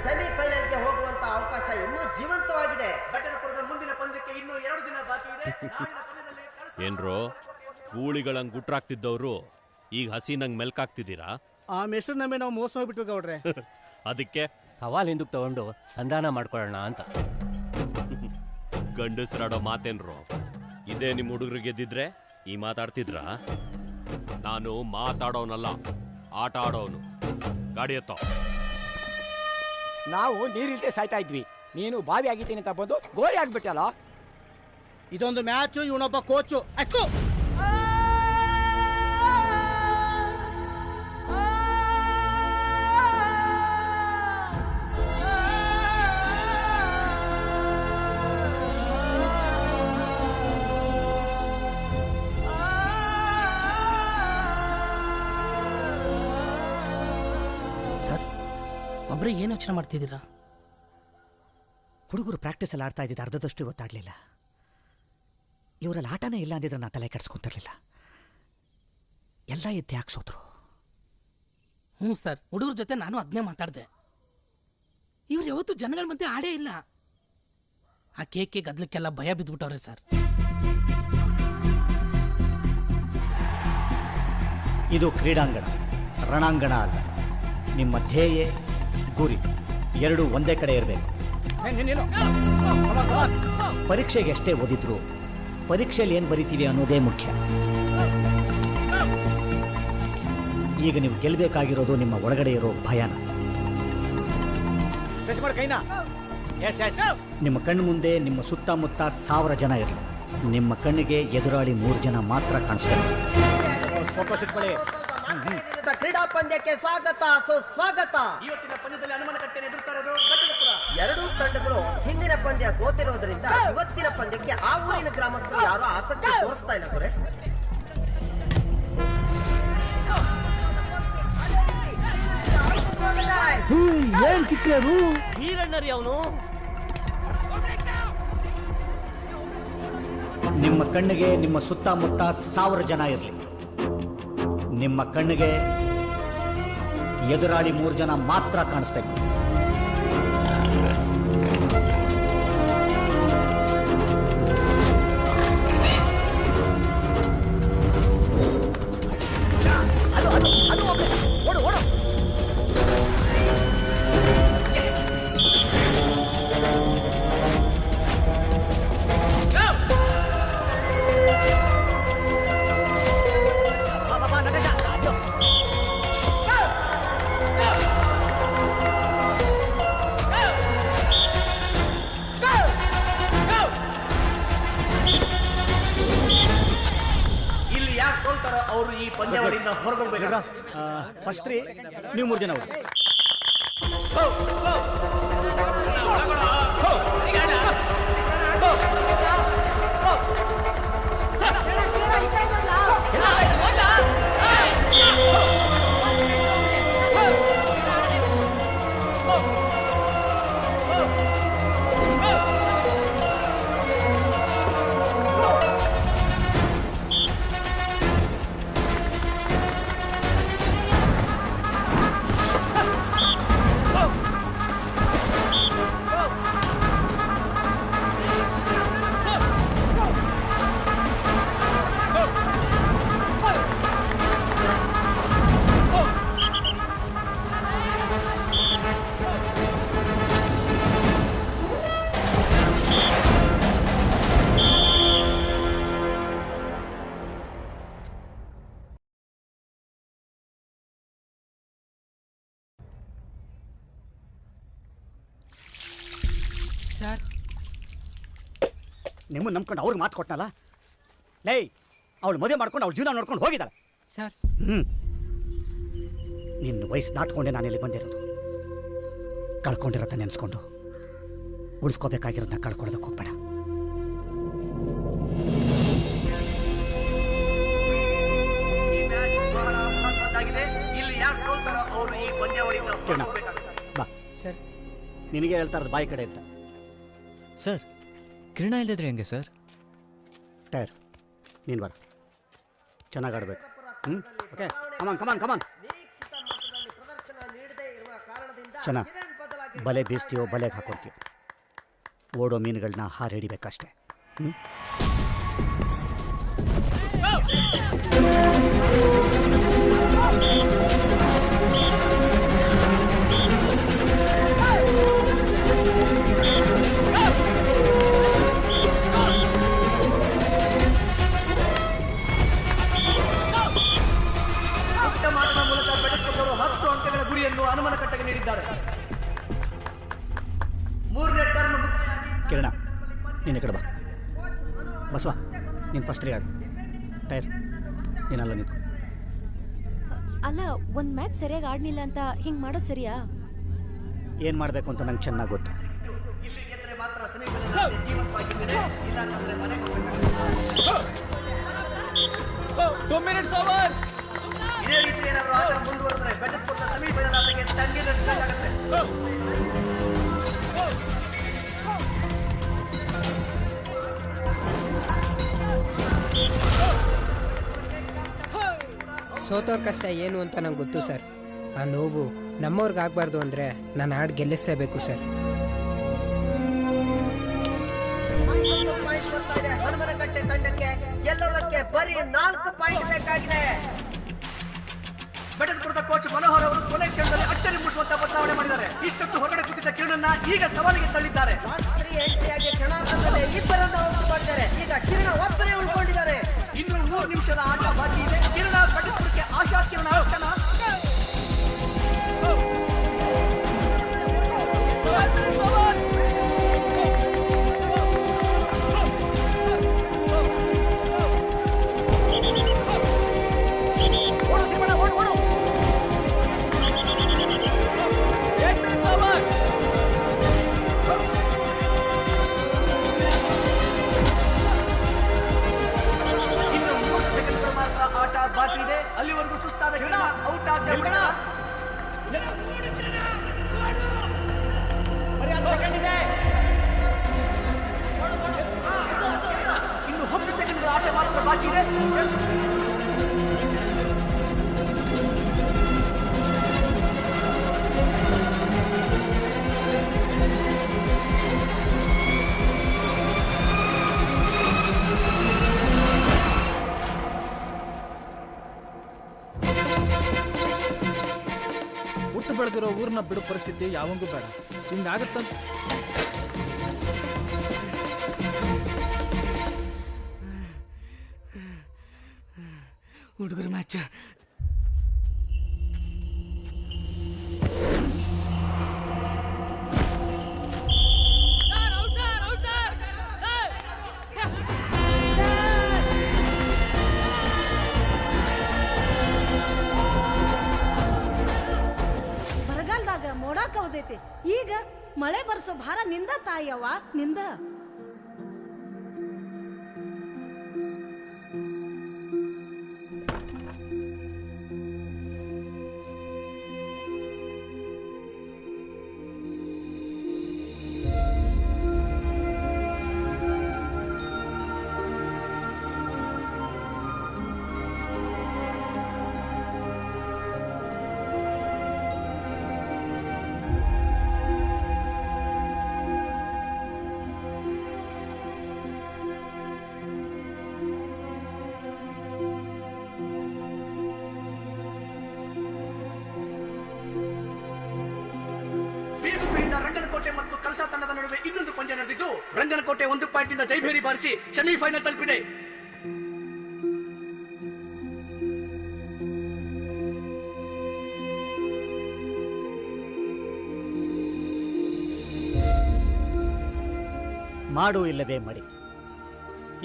ಸೆಮಿಫೈನಲ್ಗೆ ಹೋಗುವಂತ ಅವಕಾಶ ಇನ್ನೂ ಜೀವಂತವಾಗಿದೆ. ಬೆಟ್ಟದಪುರದ ಮುಂದಿನ ಪಂದ್ಯಕ್ಕೆ ಇನ್ನೂ 2 ದಿನ ಬಾಕಿ ಇದೆ. ಏನ್ರೋ ಗೂಳಿಗಳಂಗ್ ಗುಟ್ರಾಗ್ತಿದ್ದವ್ರು ಈಗ ಹಸಿನಂಗ್ ಮೆಲ್ಕಾಗ್ತಿದ್ದೀರಾ? ಆ ಮೆಸ್ಟರ್ ನಮ್ಮೆ ನಾವು ಮೋಸ ಹೋಗ್ಬಿಟ್ಟು ಗೌಡ್ರೆ. ಅದಕ್ಕೆ ಸವಾಲ್ ಹಿಂದಕ್ಕೆ ತಗೊಂಡು ಸಂಧಾನ ಮಾಡ್ಕೊಳ್ಳೋಣ ಅಂತ. ಗಂಡಸ್ರಾಡೋ ಮಾತೇನ್ರೋ? ಇದೇ ನಿಮ್ ಹುಡುಗರು ಗೆದ್ದಿದ್ರೆ ಈ ಮಾತಾಡ್ತಿದ್ರಾ? ನಾನು ಮಾತಾಡೋನಲ್ಲ, ಆಟ ಆಡೋನು. ಗಾಡಿ ಎತ್ತೋ. ನಾವು ನೀರಿಲ್ದೆ ಸಾಯ್ತಾ ಇದ್ವಿ, ನೀನು ಬಾವಿ ಆಗಿದ್ದೀನಿ ಅಂತ ಬಂದು ಗೋರಿ ಆಗ್ಬಿಟ್ಟಲ್ಲ. ಇದೊಂದು ಮ್ಯಾಚು, ಇವನೊಬ್ಬ ಕೋಚು. ಅಷ್ಟು ಸರ್, ಒಬ್ಬರೇ ಏನು ಯೋಚನೆ ಮಾಡ್ತಿದ್ದೀರಾ? ಹುಡುಗರು ಪ್ರಾಕ್ಟೀಸಲ್ಲಿ ಆಡ್ತಾ ಇದ್ದಿದ್ದು ಅರ್ಧದಷ್ಟು ಗೊತ್ತಾಗಲಿಲ್ಲ. ಇವರಲ್ಲಿ ಆಟನೇ ಇಲ್ಲ ಅಂದಿದ್ರೆ ನಾನು ತಲೆ ಕೆಡಿಸ್ಕೊಂತಿರ್ಲಿಲ್ಲ. ಎಲ್ಲ ಎದ್ದು ಯಾಕೆ ಸೋದ್ರು? ಹ್ಞೂ ಸರ್, ಹುಡುಗರ ಜೊತೆ ನಾನು ಅದನ್ನೇ ಮಾತಾಡಿದೆ. ಇವ್ರು ಯಾವತ್ತೂ ಜನಗಳ ಮಧ್ಯೆ ಆಡೇ ಇಲ್ಲ. ಆ ಕೇಕೆ ಗದ್ಲಕ್ಕೆಲ್ಲ ಭಯ ಬಿದ್ದುಬಿಟ್ಟವ್ರೆ ಸರ್. ಇದು ಕ್ರೀಡಾಂಗಣ, ರಣಾಂಗಣ ಅಲ್ಲ. ನಿಮ್ಮ ಧ್ಯೇಯ ಗುರಿ ಎರಡೂ ಒಂದೇ ಕಡೆ ಇರಬೇಕು. ಪರೀಕ್ಷೆಗೆ ಎಷ್ಟೇ ಓದಿದ್ರು ಪರೀಕ್ಷೆಯಲ್ಲಿ ಏನು ಬರಿತೀವಿ ಅನ್ನೋದೇ ಮುಖ್ಯ. ಈಗ ನೀವು ಗೆಲ್ಲಬೇಕಾಗಿರೋದು ನಿಮ್ಮ ಒಳಗಡೆ ಇರೋ ಭಯನ. ನಿಮ್ಮ ಕಣ್ಣು ಮುಂದೆ ನಿಮ್ಮ ಸುತ್ತಮುತ್ತ 1000 ಜನ ಇರಲಿ, ನಿಮ್ಮ ಕಣ್ಣಿಗೆ ಎದುರಾಳಿ 3 ಜನ ಮಾತ್ರ ಕಾಣಿಸ್ಬೇಕು. ಫೋಕಸ್ ಇಟ್ಕೊಳ್ಳಿ. ದಿನದ ಕ್ರೀಡಾ ಪಂದ್ಯಕ್ಕೆ ಸ್ವಾಗತ ಸುಸ್ವಾಗತ. ಇವತ್ತಿನ ಪಂದ್ಯದಲ್ಲಿ ಹನುಮನಕಟ್ಟೆ ಎದುರಿಸ್ತಾ ಇರೋದು ಗಟ್ಟದಪುರ. ಎರಡೂ ತಂಡಗಳು ಹಿಂದಿನ ಪಂದ್ಯ ಸೋತಿರೋದ್ರಿಂದ ಇವತ್ತಿನ ಪಂದ್ಯಕ್ಕೆ ಆ ಊರಿನ ಗ್ರಾಮಸ್ಥರು ಯಾರು ಆಸಕ್ತಿ ತೋರಿಸ್ತಾ ಇಲ್ಲ ಸುರೇಶ್. ಏನ್ ಕಿಟ್ಟಿ ಅದು? ಈರಣ್ಣರಿ ಅವನು. ನಿಮ್ಮ ಕಣ್ಣಿಗೆ ನಿಮ್ಮ ಸುತ್ತಮುತ್ತ 1000 ಜನ ಇರಲಿ, ನಿಮ್ಮ ಕಣ್ಣಿಗೆ ಎದುರಾಳಿ 3 ಜನ ಮಾತ್ರ ಕಾಣಿಸ್ಬೇಕು. ಇಲ್ಲಿ ಯಾರು ಸೋಲ್ತಾರೋ ಅವರು ಈ ಪಂದ್ಯಾವಳಿಯಿಂದ ಹೊರಗೋಗ್ಬೇಕು. ಫಸ್ಟ್ ನೀವು 3 ಜನ ಹೋಗಿ. ಸರ್, ನಿಮ್ಮನ್ನು ನಂಬ್ಕೊಂಡು ಅವ್ರಿಗೆ ಮಾತು ಕೊಟ್ಟನಲ್ಲ. ಲೇ, ಅವಳು ಮದುವೆ ಮಾಡ್ಕೊಂಡು ಅವಳು ಜೀವನ ನೋಡ್ಕೊಂಡು ಹೋಗಿದ್ದಾಳೆ ಸರ್. ನಿನ್ನ ವಯಸ್ಸು ದಾಟ್ಕೊಂಡೆ ನಾನು ಇಲ್ಲಿ ಬಂದಿರೋದು. ಕಳ್ಕೊಂಡಿರೋದ ನೆನೆಸ್ಕೊಂಡು ಉಳಿಸ್ಕೋಬೇಕಾಗಿರೋದನ್ನ ಕಳ್ಕೊಳ್ಳೋದಕ್ಕೆ ಹೋಗ್ಬೇಡ. ಇಲ್ಲಿ ಯಾರು ಸೋಲ್ತಾರೋ ಅವರು ಈ ಪಂದ್ಯಾವಳಿಯಿಂದ ಹೊರಗೋಗ್ಬೇಕು. ಬಾ ಸರ್, ನಿನಗೆ ಹೇಳ್ತಾ ಇರೋದು ಬಾಯಿ ಕಡೆ ಅಂತ. ಸರ್, ಕಿರಣ ಇಲ್ಲದ್ರೆ ಹೆಂಗೆ ಸರ್? ಟೈರ್ ನೀನು ಬರ, ಚೆನ್ನಾಗಿ ಆಡಬೇಕು. ಓಕೆ, ಕಮಾನ್ ಕಮಾನ್ ಕಮಾನ್. ಚೆನ್ನಾಗಿ ಬಲೆ ಬೀಸ್ತೀಯೋ ಬಲೆಗೆ ಹಾಕೋತೀಯೋ, ಓಡೋ ಮೀನುಗಳನ್ನ ಹಾರು ಹಿಡಿಬೇಕಷ್ಟೆ. ಮೂಲಕ ಬೆಳಕುವರು 10 ಅಂಕಗಳ ಗುರಿಯನ್ನು ಹನುಮನಕಟ್ಟೆಗೆ ನೀಡಿದ್ದಾರೆ. 3ನೇ ಟರ್ನ್ ಕಿರಣ, ನೀನು ಈ ಕಡೆ ಬಾ. ಬಸವ, ನೀನು ಫಸ್ಟ್ ಆಡು. ಟೈರ್ ನೀನಲ್ಲ ನಿಂತ್ಕೊ. ಅಲ್ಲ, ಒಂದ್ ಮ್ಯಾಚ್ ಸರಿಯಾಗಿ ಆಡ್ನಿಲ್ಲ ಅಂತ ಹಿಂಗ್ ಮಾಡೋದು ಸರಿಯಾ? ಏನು ಮಾಡಬೇಕು ಅಂತ ನಂಗೆ ಚೆನ್ನಾಗಿ ಗೊತ್ತು. ಇಲ್ಲಿ ಗೆದ್ರೆ ಮಾತ್ರ ಸೆಮಿಫೈನಲ್ ಜೀವಂತವಾಗಿದ್ದಾರೆ, ಇಲ್ಲ ಅಂತಂದ್ರೆ ಮನೆಗೆ ಹೋಗಬೇಕು. 2 minutes over. ಇದೇ ರೀತಿ ಏನಾದರೂ ಆಟ ಮುಂದುವರೆದ್ರೆ ಬೆಟ್ಟದ ಸೆಮಿಫೈನಲ್ ಆಟಕ್ಕೆ ತಂಗಿರಬೇಕಾಗುತ್ತೆ. ಸೋತೋರ್ ಕಷ್ಟ ಏನು ಅಂತ ನಂಗೆ ಗೊತ್ತು ಸರ್. ಆ ನೋವು ನಮ್ಮವ್ರಿಗೆ ಆಗಬಾರ್ದು ಅಂದರೆ ನಾನು ಆಡ್ ಗೆಲ್ಲಿಸಲೇಬೇಕು ಸರ್. ಹನುಮನಕಟ್ಟೆ ತಂಡಕ್ಕೆ ಗೆಲ್ಲೋದಕ್ಕೆ ಬರೀ 4 ಪಾಯಿಂಟ್ ಬೇಕಾಗಿದೆ. ಬೆಟ್ಟದಪುರದ ಕೋಚ್ ಮನೋಹರ್ ಅವರು ಕೊನೆ ಕ್ಷಣದಲ್ಲಿ ಅಚ್ಚರಿ ಮೂಡಿಸುವಂತ ಬದಲಾವಣೆ ಮಾಡಿದ್ದಾರೆ. ಇಷ್ಟೊತ್ತು ಹೊರಗಡೆ ಕೂತಿದ್ದ ಕಿರಣನ್ನ ಈಗ ಸವಾಲಿಗೆ ತಳ್ಳಿದ್ದಾರೆ. ಎಂಟ್ರಿಯಾಗಿ ಕ್ಷಣಾರ್ಧದಲ್ಲಿ ಇಬ್ಬರನ್ನ ಔಟ್ ಮಾಡಿದ್ದಾರೆ. ಈಗ ಕಿರಣ ಒಬ್ಬರೇ ಉಳ್ಕೊಂಡಿದ್ದಾರೆ. ಇನ್ನು 3 ನಿಮಿಷದ ಆಟ ಬಾಕಿ ಇದೆ. ಕಿರಣ ಬೆಟ್ಟದಪುರಕ್ಕೆ ಆಶಾ ಕಿರಣ ಆಗ್ತಾನ. ಬಾಕಿ ಇದೆ. ಹುಟ್ಟು ಬೆಳೆದಿರೋ ಊರನ್ನ ಬಿಡೋ ಪರಿಸ್ಥಿತಿ ಯಾವಂಗೂ ಬೇಡ. ಹಿಂಗಾಗತ್ತಂತ ಹುಡುಗರ ಮ್ಯಾಚ್ ಬರಗಾಲದಾಗ ಮೋಡಾಕ ಹೋದೈತಿ. ಈಗ ಮಳೆ ಬರ್ಸೋ ಭಾರ ನಿಂದ ತಾಯವ್ವ, ನಿಂದ. ರಂಗನಕೋಟೆ ಮತ್ತು ಕಳಸಾ ತಂಡದ ನಡುವೆ ಇನ್ನೊಂದು ಪಂದ್ಯ ನಡೆದಿದ್ದು ರಂಗನಕೋಟೆ 1 ಪಾಯಿಂಟ್ ನಿಂದ ಜೈಭೇರಿ ಬಾರಿಸಿ ಸೆಮಿಫೈನಲ್ ತಲುಪಿದೆ. ಮಾಡು ಇಲ್ಲವೇ ಮಡಿ,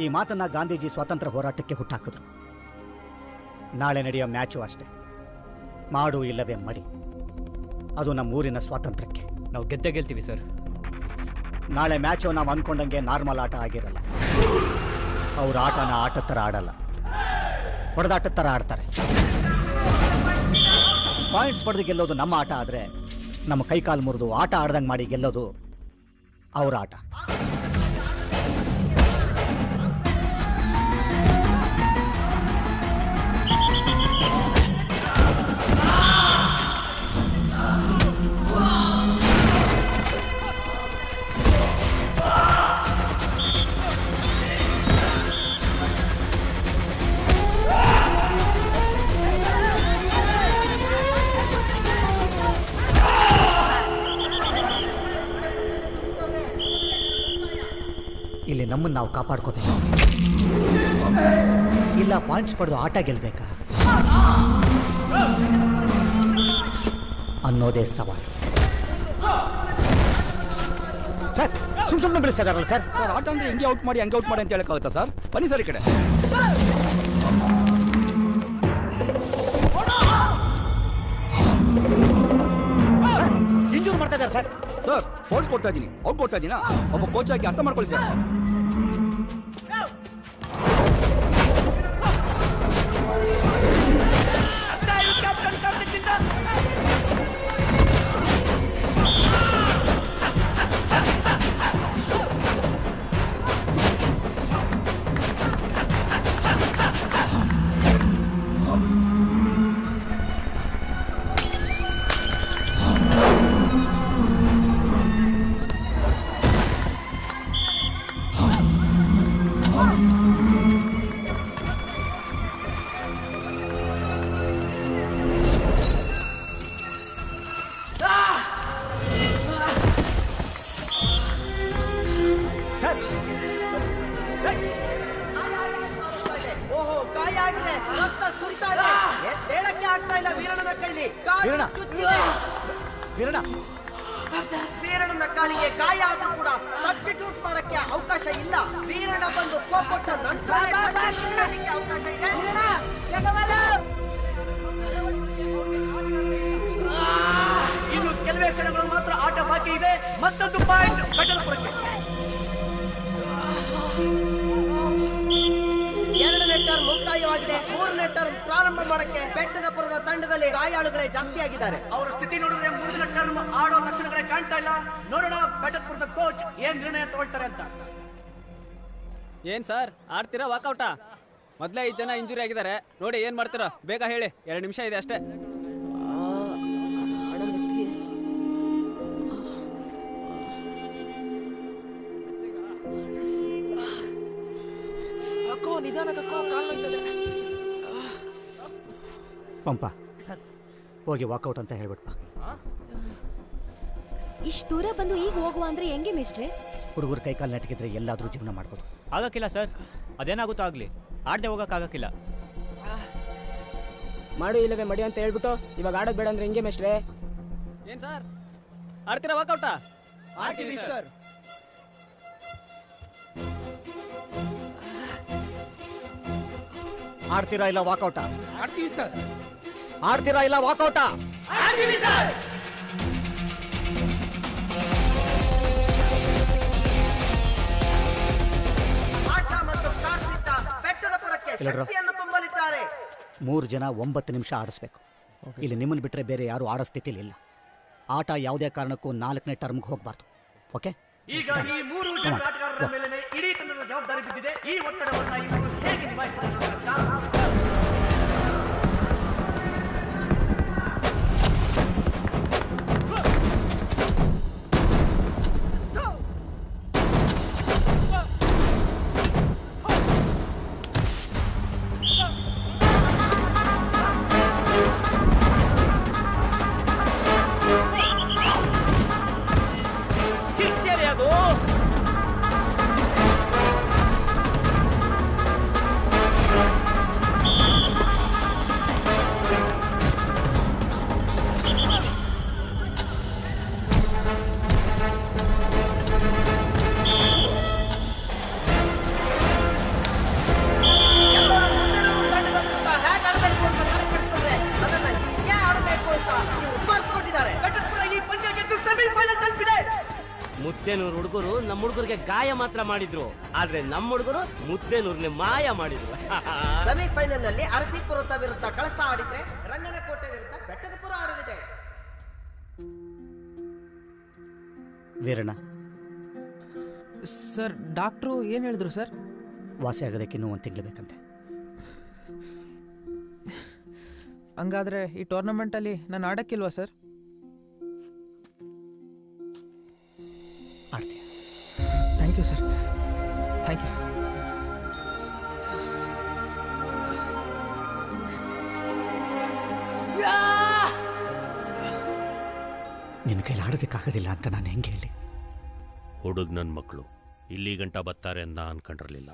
ಈ ಮಾತನ್ನ ಗಾಂಧೀಜಿ ಸ್ವಾತಂತ್ರ್ಯ ಹೋರಾಟಕ್ಕೆ ಹುಟ್ಟಾಕಿದ್ರು. ನಾಳೆ ನಡೆಯೋ ಮ್ಯಾಚು ಅಷ್ಟೇ. ಮಾಡು ಇಲ್ಲವೇ ಮಡಿ, ಅದು ನಮ್ಮ ಊರಿನ ಸ್ವಾತಂತ್ರ್ಯಕ್ಕೆ. ನಾವು ಗೆದ್ದೇ ಗೆಲ್ತೀವಿ ಸರ್. ನಾಳೆ ಮ್ಯಾಚು ನಾವು ಅನ್ಕೊಂಡಂಗೆ ನಾರ್ಮಲ್ ಆಟ ಆಗಿರಲ್ಲ. ಅವ್ರ ಆಟನ ಆಟದ ಥರ ಆಡಲ್ಲ, ಹೊಡೆದಾಟದ ಥರ ಆಡ್ತಾರೆ. ಪಾಯಿಂಟ್ಸ್ ಪಡೆದು ಗೆಲ್ಲೋದು ನಮ್ಮ ಆಟ ಆದರೆ, ನಮ್ಮ ಕೈಕಾಲು ಮುರಿದು ಆಟ ಆಡ್ದಂಗೆ ಮಾಡಿ ಗೆಲ್ಲೋದು ಅವ್ರ ಆಟ. ಇಲ್ಲಿ ನಮ್ಮನ್ನು ನಾವು ಕಾಪಾಡ್ಕೋಬೇಕು. ಇಲ್ಲ ಪಾಯಿಂಟ್ಸ್ ಪಡೆದು ಆಟ ಗೆಲ್ಬೇಕಾ ಅನ್ನೋದೇ ಸವಾಲು. ಸರ್ ಸುಮ್ಮನೆ ಬೆಳೆಸ್ತಾರಲ್ಲ ಸರ್. ಸರ್ ಆಟ ಅಂದ್ರೆ ಹೆಂಗೆ ಔಟ್ ಮಾಡಿ ಹಂಗೆ ಔಟ್ ಮಾಡಿ ಅಂತ ಹೇಳಕ್ಕಾಗುತ್ತಾ ಸರ್? ಬನ್ನಿ ಸರ್ ಈ ಕಡೆ. ಇಂಜೂರ್ ಮಾಡ್ತಾ ಇದ್ದಾರೆ ಸರ್. ಸರ್ ಫೋಲ್ಸ್ ಕೊಡ್ತಾ ಇದ್ದೀನಿ, ಔಟ್ ಕೊಡ್ತಾ ಇದ್ದೀನಾ? ಒಬ್ಬ ಕೋಚ್ ಆಗಿ ಅರ್ಥ ಮಾಡ್ಕೊಳ್ಳಿ ಸರ್. ಓಹೋ ಗಾಯ ಆಗಿದೆ, ರಕ್ತ ಸುರಿತಾ ಇದೆ, ಎದ್ದೇಳಕ್ಕೆ ಆಗ್ತಾ ಇಲ್ಲ ವೀರಣ್ಣನ ಕೈಲಿ. ವೀರಣ್ಣನ ಕಾಲಿಗೆ ಗಾಯ ಆದ್ರೂ ಕೂಡ ಸಬ್ಸ್ಟಿಟ್ಯೂಟ್ ಮಾಡಕ್ಕೆ ಅವಕಾಶ ಇಲ್ಲ. ವೀರಣ್ಣ ಬಂದು ಕೊಟ್ಟ ನಂತರ ಅವಕಾಶ ಇದೆ. ಇನ್ನು ಕೆಲವೇ ಕ್ಷಣಗಳು ಮಾತ್ರ ಆಟ ಬಾಕಿ ಇದೆ. ಮತ್ತೊಂದು ಪಾಯಿಂಟ್ ಬೆಟ್ಟದಪುರಕ್ಕೆ. ಎರಡನೇ ಟರ್ಮ್ ಮುಕ್ತಾಯವಾಗಿದೆ. ಮೂರನೇ ಟರ್ಮ್ ಪ್ರಾರಂಭ ಮಾಡಕ್ಕೆ ಬೆಟ್ಟದಪುರದ ತಂಡದಲ್ಲಿ ಗಾಯಾಳುಗಳೇ ಜಾಸ್ತಿ ಆಗಿದ್ದಾರೆ. ಅವರ ಸ್ಥಿತಿ ನೋಡಿದ್ರೆ ಮೂರನೇ ಟರ್ಮ್ ಆಡೋ ಲಕ್ಷಣಗಳೇ ಕಾಣ್ತಾ ಇಲ್ಲ. ನೋಡೋಣ ಬೆಟ್ಟದಪುರದ ಕೋಚ್ ಏನ್ ನಿರ್ಣಯ ತಗೊಳ್ತಾರೆ ಅಂತ. ಏನ್ ಸರ್ ಆಡ್ತೀರಾ ವಾಕೌಟಾ? ಮೊದಲೇ 5 ಜನ ಇಂಜುರಿ ಆಗಿದ್ದಾರೆ. ನೋಡಿ ಏನ್ ಮಾಡ್ತೀರಾ, ಬೇಗ ಹೇಳಿ. 2 ನಿಮಿಷ ಇದೆ ಅಷ್ಟೇ. ಅಕ್ಕೋ ನಿಧಾನಕ್ಕೋ ಕಾಲು ನೋಯ್ತದೆ. ಪಂಪ ಹೋಗಿ ವಾಕೌಟ್ ಅಂತ ಹೇಳ್ಬಿಟ್ಪ. ಇಷ್ಟು ದೂರ ಬಂದು ಈಗ ಹೋಗುವ ಅಂದ್ರೆ ಹೆಂಗೆ ಮೇಷ್ಟ್ರೆ? ಹುಡುಗರು ಕೈಕಾಲು ನೆಟ್ಟಗಿದ್ರೆ ಎಲ್ಲಾದ್ರೂ ಜೀವನ ಮಾಡ್ಬೋದು. ಆಗಕ್ಕಿಲ್ಲ ಸರ್, ಅದೇನಾಗುತ್ತೋ ಆಗಲಿ, ಆಡದೆ ಹೋಗೋಕ್ಕಾಗಕ್ಕಿಲ್ಲ. ಮಾಡು ಇಲ್ಲವೇ ಮಡಿ ಅಂತ ಹೇಳ್ಬಿಟ್ಟು ಇವಾಗ ಆಡೋದು ಬೇಡ ಅಂದ್ರೆ ಹೆಂಗೆ ಮೇಷ್ಟ್ರೆ? ಏನ್ ಸರ್ ಆಡ್ತೀರಾ ವಾಕೌಟ? ಆಡ್ತೀವಿ ಸರ್. ಆಡ್ತೀರಾ ಇಲ್ಲ ವಾಕೌಟ? ಆಡ್ತೀವಿ ಸರ್. ಆಡ್ತೀರಾ ಇಲ್ಲ ವಾಕೌಟ? ಆಡ್ತೀವಿ ಸರ್. ಆಟ ಮತ್ತು ಕಾರ್ತಿಕ ಬೆಟ್ಟದ ಪುರಕ್ಕೆ ಶಕ್ತಿಯನ್ನು ತುಂಬಲಿದ್ದಾರೆ. 3 ಜನ 9 ನಿಮಿಷ ಆಡಿಸ್ಬೇಕು. ಇಲ್ಲಿ ನಿಮ್ಮನ್ನು ಬಿಟ್ಟರೆ ಬೇರೆ ಯಾರು ಆಡೋ ಸ್ಥಿತಿಲಿ ಇಲ್ಲ. ಆಟ ಯಾವುದೇ ಕಾರಣಕ್ಕೂ 4ನೇ ಟರ್ಮ್ಗೆ ಹೋಗಬಾರ್ದು. ಓಕೆ? ಈಗ ಈ 3 ಜನ ಆಟಗಾರರ ಮೇಲೆ ಇಡೀ ತಂಡದ ಜವಾಬ್ದಾರಿ ಬಿದ್ದಿದೆ. ಈ ಒತ್ತಡವನ್ನು ಇವರು ಹೇಗೆ ನಿಭಾಯಿಸಬೇಕು? ಮುದ್ದೇನೂರು ಹುಡುಗರು ನಮ್ಮ ಹುಡುಗರಿಗೆ ಗಾಯ ಮಾತ್ರ ಮಾಡಿದ್ರು, ಆದ್ರೆ ನಮ್ಮ ಹುಡುಗರು ಮುದ್ದೇನೂರ್ನೆ ಮಾಯ ಮಾಡಿದ್ರು. ಸೆಮಿಫೈನಲ್ ನಲ್ಲಿ ಅರಸೀಪುರದ ವಿರುದ್ಧ ಕಳಸ ಆಡಿದ್ರೆ ರಂಗನಕೋಟೆ ವಿರುದ್ಧ ಬೆಟ್ಟದಪುರ ಆಡಲಿದೆ. ವೀರಣ್ಣ ಸರ್, ಡಾಕ್ಟ್ರು ಏನು ಹೇಳಿದ್ರು ಸರ್? ವಾಸಿ ಆಗೋದಕ್ಕೆ ಇನ್ನೂ 1 ತಿಂಗಳು ಬೇಕಂತೆ. ಹಂಗಾದ್ರೆ ಈ ಟೂರ್ನಮೆಂಟಲ್ಲಿ ನಾನು ಆಡಕ್ಕಿಲ್ವಾ ಸರ್? ಆಡ್ತೀಯ? Thank you sir, thank you. ನಿನ್ನ ಕೈಲಿ ಆಡೋದಕ್ಕಾಗೋದಿಲ್ಲ ಅಂತ ನಾನು ಹೆಂಗೆ ಹೇಳಿ? ಹುಡುಗ ನನ್ನ ಮಕ್ಕಳು ಇಲ್ಲಿ ಗಂಟ ಬರ್ತಾರೆ ಅಂತ ಅನ್ಕೊಂಡಿರಲಿಲ್ಲ.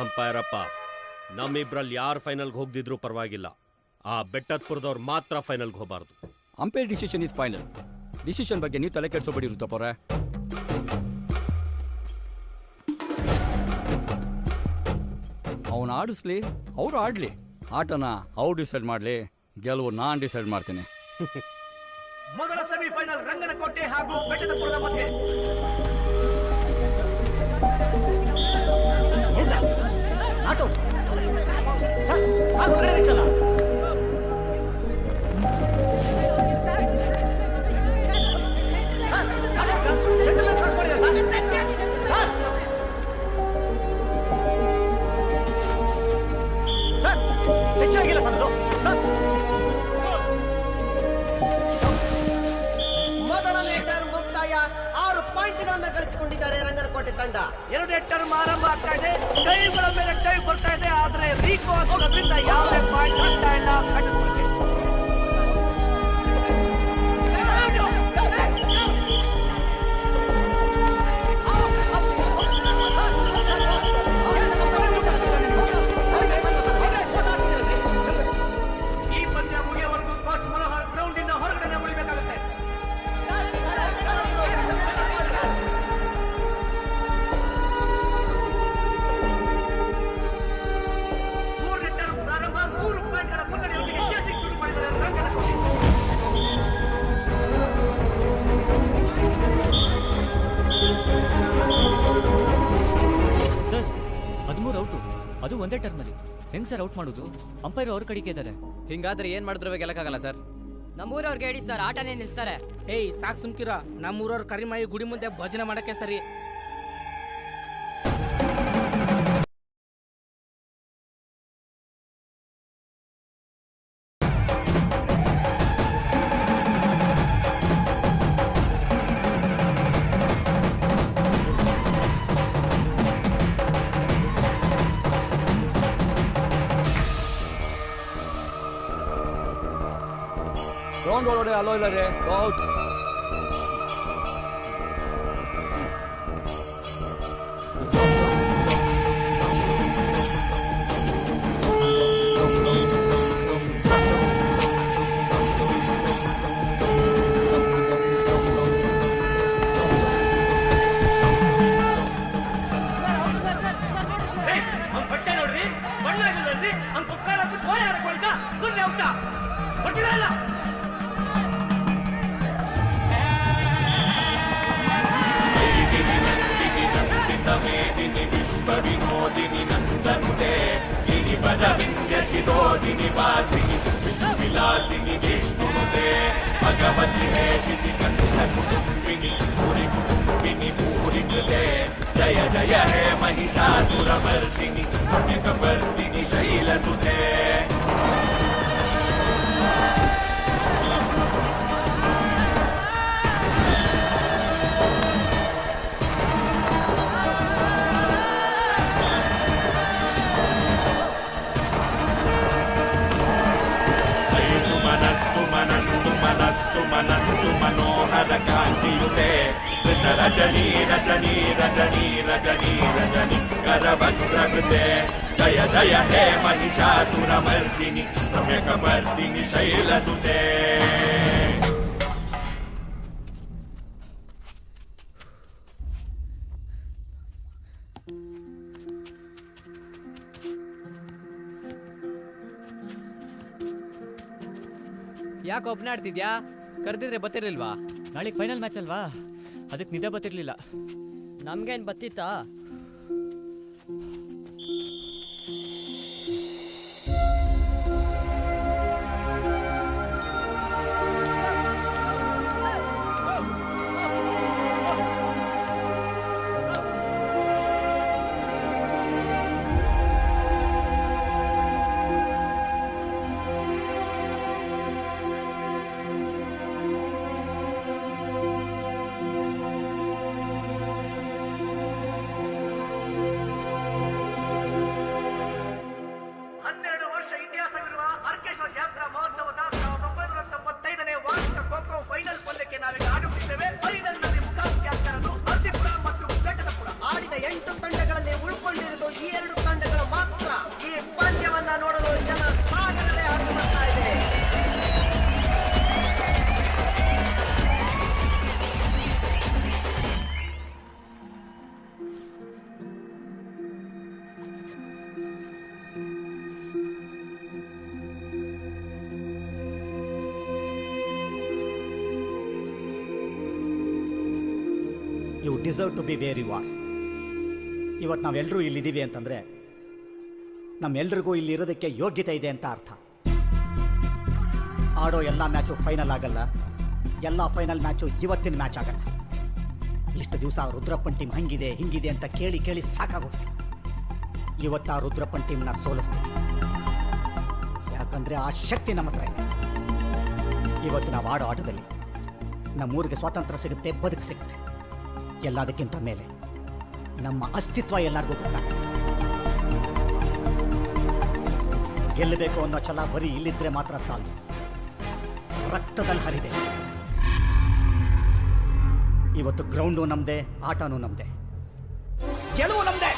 ಅಂಪೈರಪ್ಪ, ನಮ್ಮಿಬ್ರಲ್ಲಿ ಯಾರು ಫೈನಲ್ಗೆ ಹೋಗ್ದಿದ್ರು ಪರವಾಗಿಲ್ಲ, ಆ ಬೆಟ್ಟದಪುರದವ್ರು ಮಾತ್ರ ಫೈನಲ್ಗೆ ಹೋಗಬಾರ್ದು. Umpire decision is final. Decision ಬಗ್ಗೆ ನೀವು ತಲೆ ಕೆಡಿಸೋಬೇಡಿ ರುದ್ರಪ್ಪವ್ರೆ. ಅವನು ಆಡಿಸ್ಲಿ, ಅವ್ರು ಆಡಲಿ. ಆಟನ ಅವ್ರು ಡಿಸೈಡ್ ಮಾಡಲಿ, ಗೆಲುವು ನಾನು ಡಿಸೈಡ್ ಮಾಡ್ತೀನಿ. ಮೊದಲ ಸೆಮಿಫೈನಲ್ ರಂಗನಕೋಟೆ ಹಾಗೂ ಬೆಟ್ಟದಪುರದ ಮಧ್ಯೆ. ಆಟೋ ಸರ್, ಆ ಕಡೆ ನಿಂತಲ್ಲ. ಹೆಚ್ಚಾಗಿಲ್ಲ ಸರ್ ಅದು. ಸರ್, ಮೊದಲನೇ ಟರ್ಮ್ ಮುಕ್ತಾಯ. 6 ಪಾಯಿಂಟ್ಗಳನ್ನು ಗಳಿಸಿಕೊಂಡಿದ್ದಾರೆ ರಂಗನಕೋಟೆ ತಂಡ. 2ನೇ ಟರ್ಮ್ ಆರಂಭ ಆಗ್ತಾ ಇದೆ. ಟೈಮ್ಗಳ ಮೇಲೆ ಟೈಮ್ ಬರ್ತಾ ಇದೆ, ಆದ್ರೆ ರೀಕೋ ಆಗೋದ್ರಿಂದ ಯಾವುದೇ ಪಾಯಿಂಟ್ ಆಗ್ತಾ ಇಲ್ಲ ಬೆಟ್ಟದಪುರಕ್ಕೆ. ಈ ಪಂದ್ಯ ಮುಗಿಯವರೆಗೂ ಕೋಚ್ ಮನೋಹರ್ ಗ್ರೌಂಡ್ ಇಂದ ಹೊರಗಡೆ ಉಳಿಬೇಕಾಗುತ್ತೆ. ಪ್ರಾರಂಭ 3 ಪಾಯಿಂಟ್ಗಳ ಮುನ್ನಡೆಯೊಂದಿಗೆ ಚೇಸಿಂಗ್ ಶುರು ಮಾಡಿದ್ದಾರೆ ರಂಗನಕೋಟೆ. ಸರ್ 13 ಔಟು, ಅದು ಒಂದೇ ಟರ್ಮಲ್ಲಿ. ಹೆಂಗ್ ಸರ್ ಔಟ್ ಮಾಡೋದು? ಅಂಪೈರ್ ಅವ್ರ ಕಡೆಗೆ ಇದ್ದಾರೆ. ಹಿಂಗಾದ್ರೆ ಏನ್ ಮಾಡಿದ್ರು ಗೆಲ್ಲಕ್ಕಾಗಲ್ಲ ಸರ್. ನಮ್ಮೂರವ್ರಿಗೆ ಹೇಳಿ ಸರ್, ಆಟನೇ ನಿಲ್ಸ್ತಾರೆ. ಏಯ್ ಸಾಕ್ ಸುಮ್ಕಿರ. ನಮ್ಮೂರವ್ರ ಕರಿಮಾಯಿ ಗುಡಿ ಮುಂದೆ ಭಜನೆ ಮಾಡಕ್ಕೆ ಸರಿ. ಗ್ರೌಂಡ್ ಒಳಗಡೆ ಅಲೋ ಇಲ್ಲ ರೀ ಔಟ್. ಬಟ್ಟೆ ನೋಡ್ರಿ ಬಣ್ಣ ಆಗಿಲ್ರಿ ಅವ್ನ ಪುಕ್ಕಾರ ಗೋಡೆ ಹಾಕೊಳ್ಕ ಗುಂಡೆ ಔಟ ಬರ್ತೀರಾ ಇಲ್ಲ ವಿಶ್ವ ವಿನೋದಿನಿ ನಂದನುತೆ ಗಿರಿಪದ ವಿಂಧ್ಯ ಶಿರೋದಿನಿ ವಾಸಿನಿ ವಿಷ್ಣು ವಿಲಾಸಿನಿ ವಿಷ್ಣುನುತೆ ಭಗವತಿ ಹೇಷಿತಿ ಕಂಠ ಕುಟುಂಬಿನಿ ಭೂರಿ ಕುಟುಂಬಿನಿ ಭೂರಿ ಕೃತೆ ಜಯ ಜಯ ಹೇ ಮಹಿಷಾಸುರಮರ್ದಿನಿ ಪುಣ್ಯಕಪರ್ದಿನಿ ಶೈಲಸುತೆ. मनस्तु मनस्तु मनोहर कांतियुते रजनी रजनी रजनी रजनी रजनी करवज्रकृते जय जय हे महिषासुरमर्दिनि सम्यकमर्दिनि शैलसुते. ಯಾಕೆ ಒಬ್ಬನೇ ಆಡ್ತಿದ್ಯಾ? ಕರೆದಿದ್ರೆ ಬತ್ತಿರ್ಲಿಲ್ವಾ? ನಾಳೆಗೆ ಫೈನಲ್ ಮ್ಯಾಚ್ ಅಲ್ವಾ, ಅದಕ್ಕೆ ನಿದ್ದೆ ಬತ್ತಿರ್ಲಿಲ್ಲ. ನಮ್ಗೇನು ಬತ್ತಿತ್ತಾ? ಆಡಿದ 8 ತಂಡಗಳಲ್ಲಿ ಉಳ್ಕೊಂಡಿರುವುದು ಈ 2 ತಂಡಗಳು ಮಾತ್ರ. ಈ ಪಂದ್ಯವನ್ನ ನೋಡಲು ಜನ ಸಾಗರದೆ ಹರಿದು ಬರ್ತಾ ಇದೆ. You deserve to be where you are. ಇವತ್ತು ನಾವೆಲ್ಲರೂ ಇಲ್ಲಿದ್ದೀವಿ ಅಂತಂದರೆ ನಮ್ಮೆಲ್ರಿಗೂ ಇಲ್ಲಿ ಇರೋದಕ್ಕೆ ಯೋಗ್ಯತೆ ಇದೆ ಅಂತ ಅರ್ಥ. ಆಡೋ ಎಲ್ಲ ಮ್ಯಾಚು ಫೈನಲ್ ಆಗಲ್ಲ, ಎಲ್ಲ ಫೈನಲ್ ಮ್ಯಾಚು ಇವತ್ತಿನ ಮ್ಯಾಚ್ ಆಗಲ್ಲ. ಇಷ್ಟು ದಿವಸ ರುದ್ರಪ್ಪನ್ ಟೀಮ್ ಹಂಗಿದೆ ಹಿಂಗಿದೆ ಅಂತ ಕೇಳಿ ಕೇಳಿ ಸಾಕಾಗೋಗಿದೆ. ಇವತ್ತು ಆ ರುದ್ರಪ್ಪನ್ ಟೀಮ್ನ ಸೋಲಿಸ್ತೀವಿ, ಯಾಕಂದರೆ ಆ ಶಕ್ತಿ ನಮ್ಮ ಹತ್ರ ಇದೆ. ಇವತ್ತು ನಾವು ಆಡೋ ಆಟದಲ್ಲಿ ನಮ್ಮೂರಿಗೆ ಸ್ವಾತಂತ್ರ್ಯ ಸಿಗುತ್ತೆ, ಬದುಕು ಸಿಗುತ್ತೆ. ಎಲ್ಲದಕ್ಕಿಂತ ಮೇಲೆ ನಮ್ಮ ಅಸ್ತಿತ್ವ ಎಲ್ಲರಿಗೂ ಗೊತ್ತಾಗುತ್ತೆ. ಗೆಲ್ಲಬೇಕು ಅನ್ನೋ ಛಲ ಬರೀ ಇಲ್ಲಿದ್ರೆ ಮಾತ್ರ ಸಾಲು, ರಕ್ತದಲ್ಲಿ ಹರಿದೆ. ಇವತ್ತು ಗ್ರೌಂಡು ನಮ್ದೆ, ಆಟನೂ ನಮ್ದೆ, ಗೆಲುವು ನಮ್ದೆ.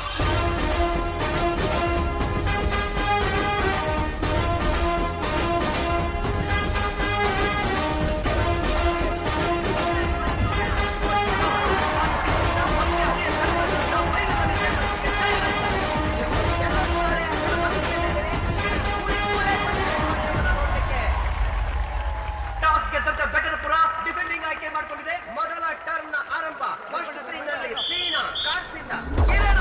ಮೊದಲ ಟರ್ನ್ ಆರಂಭ. ಫಸ್ಟ್ 3 ನಲ್ಲಿ ಸೀನಾ ಕಾರ್ಸಿಂದ ಕಿರಣ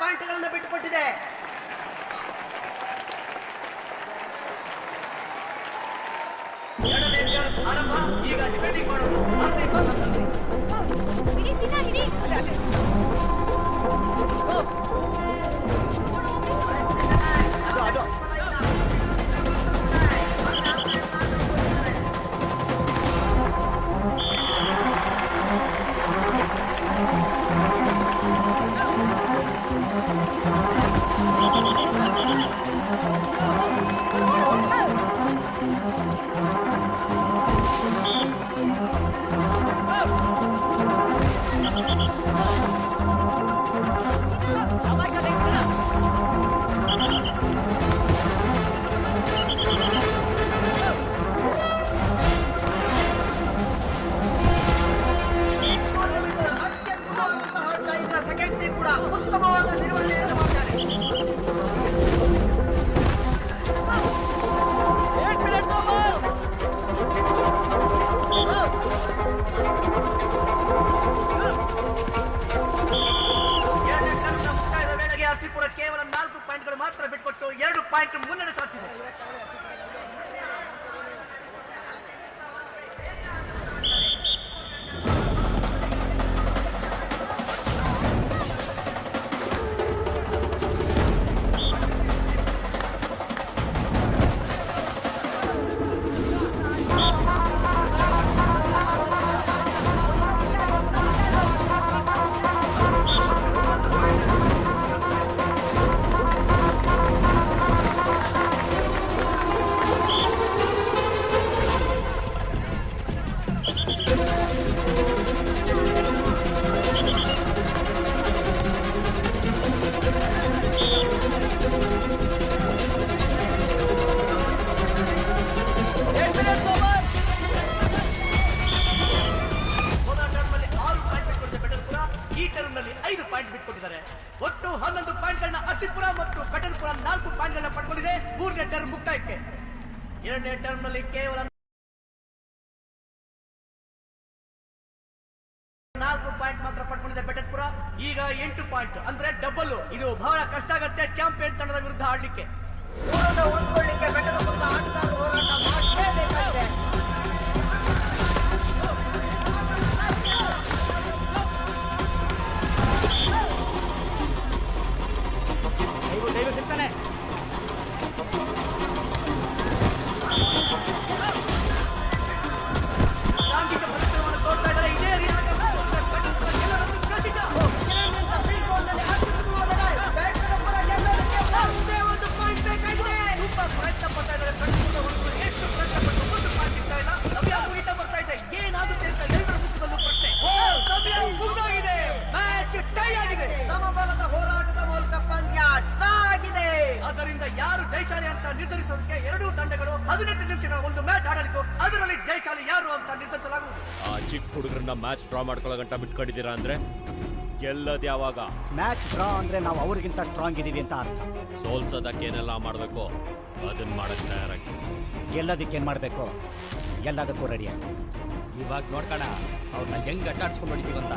ಪಾಯಿಂಟ್ಗಳನ್ನ ಬಿಟ್ಟುಕೊಟ್ಟಿದೆ. ಆರಂಭ. ಈಗ ಡಿಫೆಂಡಿಂಗ್ ಮಾಡೋದು ಆರ್‌ಸಿಬಿ ಬಾಲಸಂದ್ರಿ. ಹಿಡಿ ಸಿನಾ ಹಿಡಿ. ಸೆಕೆಂಡ್ರಿ ಕೂಡ ಉತ್ತಮವಾದ ನಿರ್ವಹಣೆಯನ್ನು ಮಾಡ್ತಾರೆ. ಮುಕ್ತಾಯದ ವೇಳೆಗೆ ಆರ್‌ಸಿಪುರ ಕೇವಲ 4 ಪಾಯಿಂಟ್ಗಳು ಮಾತ್ರ ಬಿಟ್ಕೊಟ್ಟು 2 ಪಾಯಿಂಟ್ ಮುನ್ನಡೆ ಸಾಧಿಸಿದೆ. ಈ ಟರ್ಮ್ನಲ್ಲಿ 5 ಪಾಯಿಂಟ್ ಬಿಟ್ಕೊಟ್ಟಿದ್ದಾರೆ. ಒಟ್ಟು 11 ಪಾಯಿಂಟ್ಗಳನ್ನ ಆರ್‌ಸಿಪುರ ಮತ್ತು ಬೆಟಲ್ಪುರ 4 ಪಾಯಿಂಟ್ಗಳನ್ನ ಪಡ್ಕೊಂಡಿದೆ. 3ನೇ ಟರ್ಮ್ ಮುಕ್ತಾಯಕ್ಕೆ. 2ನೇ ಟರ್ಮ್ನಲ್ಲಿ ಕೇವಲ 4 ಪಾಯಿಂಟ್ ಮಾತ್ರ ಪಡ್ಕೊಂಡಿದೆ ಬೆಟಲ್ಪುರ. ಈಗ 8 ಪಾಯಿಂಟ್ ಅಂದ್ರೆ ಡಬಲ್. ಇದು ಬಹಳ ಕಷ್ಟ ಆಗತ್ತೆ ಚಾಂಪಿಯನ್ ತಂಡದ ವಿರುದ್ಧ ಆಡ್ಲಿಕ್ಕೆ. ಹೊಂದ್ಕೊಳ್ಳಿಕ್ಕೆ ಬೆಟಲ್ಪುರದ ಆಟಗಾರರು ಹೋರಾಟ ಮಾಡಲೇಬೇಕಾಗಿದೆ. ಸಿಗ್ತಾನೆ. ಸಾಂಘಿಕ ಪ್ರದರ್ಶನವನ್ನು ತೋರ್ತಾ ಇದ್ದಾರೆ. ಇದೇ ರೀತಿಯ ಪ್ರಯತ್ನ ಪಡ್ತಾ ಇದ್ದಾರೆ. ಎಷ್ಟು ಪ್ರಯತ್ನ ಪಟ್ಟು 1 ಪಾಯಿಂಟ್ ಸಿಗ್ತಾ ಇಲ್ಲ. ಸಮಯ ಮುಗಿತಾ ಬರ್ತಾ ಇದೆ. ಏನಾಗುತ್ತೆ ಅಂತ ಎಲ್ಲರ ಮುಖದಲ್ಲೂ ಪ್ರಶ್ನೆ. ಸಮಯ ಮುಗಿದೋಗಿದೆ. ಮ್ಯಾಚ್ ಟೈ ಆಗಿದೆ. ಸಮಬಲದ ಹೋರಾಟದ ಮೂಲಕ ಪಂದ್ಯ ಡ್ರಾ ಆಗಿದೆ. ಆದ್ದರಿಂದ ಯಾರು ಜಯಶಾಲಿ ಅಂತ ನಿರ್ಧರಿಸೋದಕ್ಕೆ ಎರಡೂ ತಂಡಗಳು 18 ನಿಮಿಷಗಳ ಒಂದು ಮ್ಯಾಚ್ ಆಡಲಿದ್ದು ಅದರಲ್ಲಿ ಜಯಶಾಲಿ ಯಾರು ಅಂತ ನಿರ್ಧರಿಸಲಾಗುವುದು. ಆ ಚಿಕ್ಕ ಹುಡುಗರನ್ನ ಮ್ಯಾಚ್ ಡ್ರಾ ಮಾಡ್ಕೊಳ್ಳೋ ಗಂಟ ಬಿಟ್ಕೊಂಡಿದ್ದೀರಾ ಅಂದ್ರೆ ಗೆಲ್ಲೋದು ಯಾವಾಗ? ಮ್ಯಾಚ್ ಡ್ರಾ ಅಂದ್ರೆ ನಾವು ಅವ್ರಿಗಿಂತ ಸ್ಟ್ರಾಂಗ್ ಇದೀವಿ ಅಂತ ಅರ್ಥ. ಸೋಲ್ಸೋದಕ್ಕೇನೆಲ್ಲ ಮಾಡಬೇಕು ಅದನ್ನ ಮಾಡಕ್ ತಯಾರಾಗಿ. ಗೆಲ್ಲೋದಕ್ಕೇನು ಮಾಡಬೇಕು ಎಲ್ಲದಕ್ಕೂ ರೆಡಿಯಾಗಿ. ಇವಾಗ ನೋಡ್ಕೋಣ ಅವ್ರನ್ನ ಹೆಂಗ್ ಅಟ್ಟಾಡ್ಸ್ಕೊಂಡ್ ಹೊಡಿತೀವಂತ.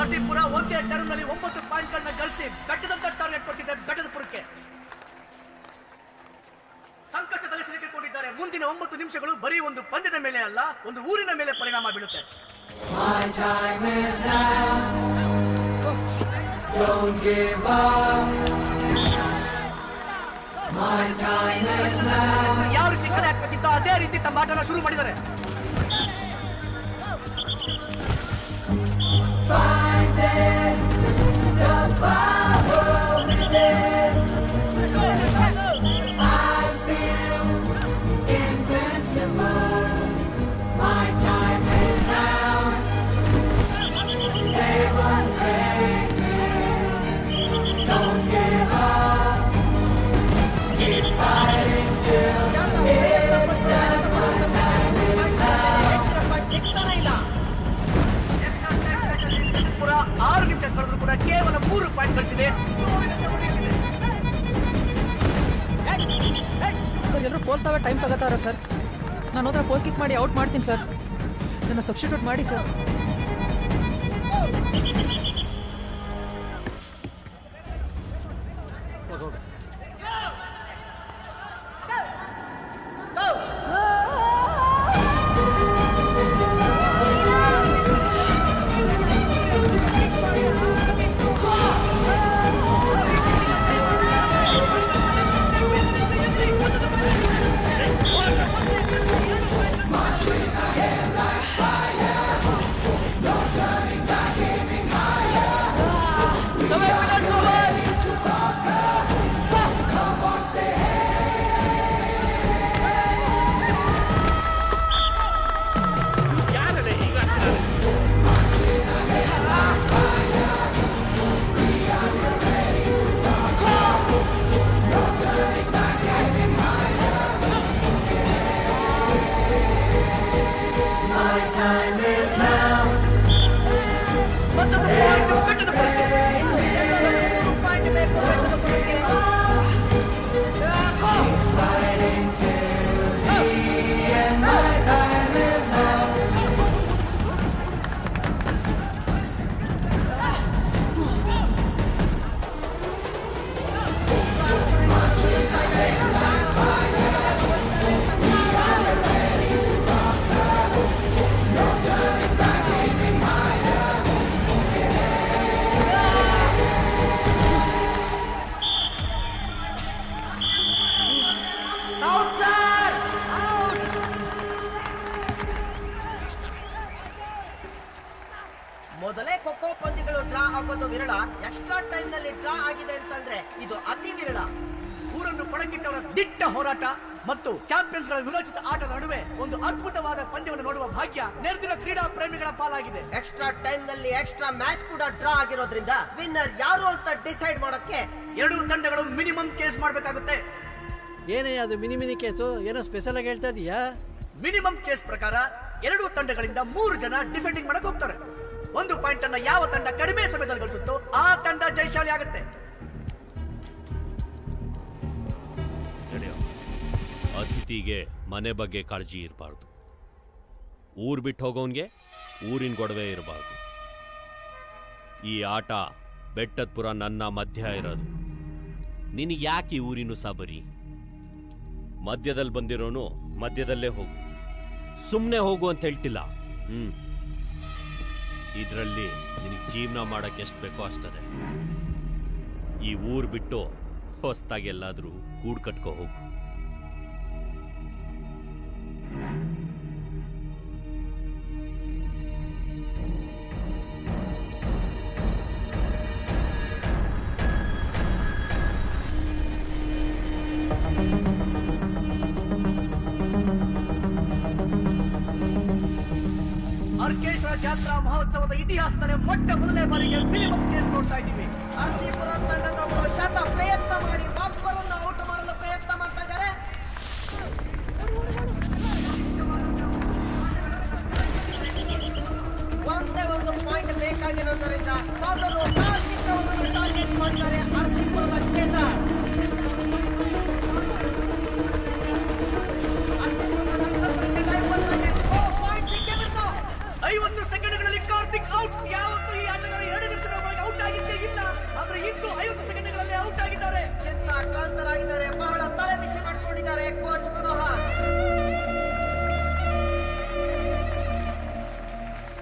ಆರ್‌ಸಿಪುರ ಒಂದೇ ಟರ್ಮ್ನಲ್ಲಿ 9 ಪಾಯಿಂಟ್ಗಳನ್ನ ಗಳಿಸಿ ಬೆಟ್ಟದಂತ ಟಾರ್ಗೆಟ್ ಕೊಟ್ಟಿದೆ ಬೆಟ್ಟದಪುರಕ್ಕೆ. ಸಂಕಷ್ಟದಲ್ಲಿ ಸಿಲುಕಿಕೊಂಡಿದ್ದಾರೆ. ಮುಂದಿನ 9 ನಿಮಿಷಗಳು ಬರೀ ಒಂದು ಪಂದ್ಯದ ಮೇಲೆ ಅಲ್ಲ, ಒಂದು ಊರಿನ ಮೇಲೆ ಪರಿಣಾಮ ಬೀಳುತ್ತೆ. ಯಾವ ರೀತಿ ಕಲೆ ಹಾಕ್ಬೇಕಿತ್ತು ಅದೇ ರೀತಿ ತಮ್ಮ ಆಟನ ಶುರು ಮಾಡಿದ್ದಾರೆ. I feel in ಪುರ 6 ನಿಮಿಷ ಕಳೆದ್ರು ಕೂಡ ಕೇವಲ 3 ಪಾಯಿಂಟ್ ಗಳಿಸಿದೆ. ಸರ್ ಎಲ್ಲರೂ ಪೋಲ್ ತಾವೇ ಟೈಮ್ ತಗೋತಾರ ಸರ್. ನಾನು ಹೋದ್ರೆ ಪೋಲ್ ಕಿಕ್ ಮಾಡಿ ಔಟ್ ಮಾಡ್ತೀನಿ ಸರ್. ನನ್ನ ಸಬ್ಸ್ಟಿಟ್ಯೂಟ್ ಮಾಡಿ ಸರ್. ಮೊದಲೇ ಖೋ ಪಂದ್ಯಗಳು ಡ್ರಾ ಆಗೋದು ವಿರಳ. ಎಕ್ಸ್ಟ್ರಾ ಟೈಮ್ ನಲ್ಲಿ ಡ್ರಾ ಆಗಿದೆ ಅಂತಂದ್ರೆ ಇದು ಅತಿ ವಿರಳ. ಊರನ್ನು ಪಡಗಿಟ್ಟವರ ದಿಟ್ಟ ಹೋರಾಟ ಮತ್ತು ಚಾಂಪಿಯನ್ಸ್ ಗಳ ವಿರೋಚಿತ ಆಟದ ನಡುವೆ ಒಂದು ಅದ್ಭುತವಾದ ಪಂದ್ಯವನ್ನು ನೋಡುವ ಭಾಗ್ಯ ನೆರೆದಿನ ಕ್ರೀಡಾ ಪ್ರೇಮಿಗಳ ಪಾಲಾಗಿದೆ. ಎಕ್ಸ್ಟ್ರಾ ಟೈಮ್ ನಲ್ಲಿ ಎಕ್ಸ್ಟ್ರಾ ಮ್ಯಾಚ್ ಕೂಡ ಡ್ರಾ ಆಗಿರೋದ್ರಿಂದ ವಿನ್ನರ್ ಯಾರು ಅಂತ ಡಿಸೈಡ್ ಮಾಡೋಕೆ ಎರಡೂ ತಂಡಗಳು ಮಿನಿಮಮ್ ಚೇಸ್ ಮಾಡಬೇಕಾಗುತ್ತೆ. ಏನೇ ಅದು ಮಿನಿ ಕೇಸು? ಏನೋ ಸ್ಪೆಷಲ್ ಆಗಿ ಹೇಳ್ತಾ ಇದೀಯಾ? ಮಿನಿಮಮ್ ಚೇಸ್ ಪ್ರಕಾರ ಎರಡೂ ತಂಡಗಳಿಂದ 3 ಜನ ಡಿಫೆಂಡಿಂಗ್ ಮಾಡಕ್ ಹೋಗ್ತಾರೆ. 1 ಪಾಯಿಂಟ್ ಅನ್ನ ಯಾವ ತಂಡ ಕಡಿಮೆ ಸಮಯದಲ್ಲಿ ಗಳಿಸುತ್ತೋ ಆ ತಂಡ ಜಯಶಾಲಿ ಆಗುತ್ತೆ. ಅತಿಥಿಗೆ ಮನೆ ಬಗ್ಗೆ ಕಾಳಜಿ ಇರಬಾರ್ದು. ಊರ್ ಬಿಟ್ಟು ಹೋಗೋನ್ಗೆ ಊರಿನ ಗೊಡವೆ ಇರಬಾರ್ದು. ಈ ಆಟ ಬೆಟ್ಟದಪುರ ನನ್ನ ಮಧ್ಯ ಇರೋದು. ನಿನಗೆ ಯಾಕೆ ಈ ಊರಿನ ಸಬರಿ? ಮಧ್ಯದಲ್ಲಿ ಬಂದಿರೋನು ಮಧ್ಯದಲ್ಲೇ ಹೋಗು, ಸುಮ್ಮನೆ ಹೋಗು ಅಂತ ಹೇಳ್ತಿಲ್ಲ. ಇದರಲ್ಲಿ ನಿನಗೆ ಜೀವನ ಮಾಡಕ್ಕೆ ಎಷ್ಟು ಬೇಕೋ ಅಷ್ಟದೆ. ಈ ಊರು ಬಿಟ್ಟು ಹೊಸ್ತಾಗಿ ಎಲ್ಲಾದರೂ ಗೂಡು ಕಟ್ಕೋ ಹೋಗು. ಅರ್ಕೇಶ್ವರ ಜಾತ್ರಾ ಮಹೋತ್ಸವದ ಇತಿಹಾಸದಲ್ಲಿ ಮೊದಲನೇ ಬಾರಿಗೆ ಮಿನಿಮಮ್ ಚೇಸ್ ನೋಡ್ತಾ ಇದ್ದೀವಿ. ಅರಸೀಪುರ ತಂಡದವರು ಶತ ಪ್ರಯತ್ನ ಮಾಡಿ ಒಬ್ಬರನ್ನು ಔಟ್ ಮಾಡಲು ಪ್ರಯತ್ನ ಮಾಡ್ತಾ ಇದ್ದಾರೆ. ಒಂದೇ ಒಂದು ಪಾಯಿಂಟ್ ಬೇಕಾಗಿರೋದರಿಂದ ಮೊದಲು ಕಾರ್ತಿಕವನ್ನು ಟಾರ್ಗೆಟ್ ಮಾಡಿದ್ದಾರೆ ಅರಸೀಪುರದ ಕೇದಾರ್. 50 ಸೆಕೆಂಡ್ಗಳಲ್ಲಿ ಕಾರ್ತಿಕ್ ಔಟ್. ಯಾವತ್ತೂ ಈ ಆಟಗಾರ 2 ನಿಮಿಷಗಳ ಒಳಗೆ ಔಟ್ ಆಗಿದ್ದೇ ಇಲ್ಲ. ಆದ್ರೆ ಇಂದು 50 ಸೆಕೆಂಡ್ಗಳಲ್ಲಿ ಔಟ್ ಆಗಿದ್ದಾರೆ. ಚಿತ್ತಾಕ್ರಾಂತರಾಗಿದ್ದಾರೆ. ಬಹಳ ತಲೆ ಬಿಸಿ ಮಾಡಿಕೊಂಡಿದ್ದಾರೆ ಕೋಚ್ ಮನೋಹರ್.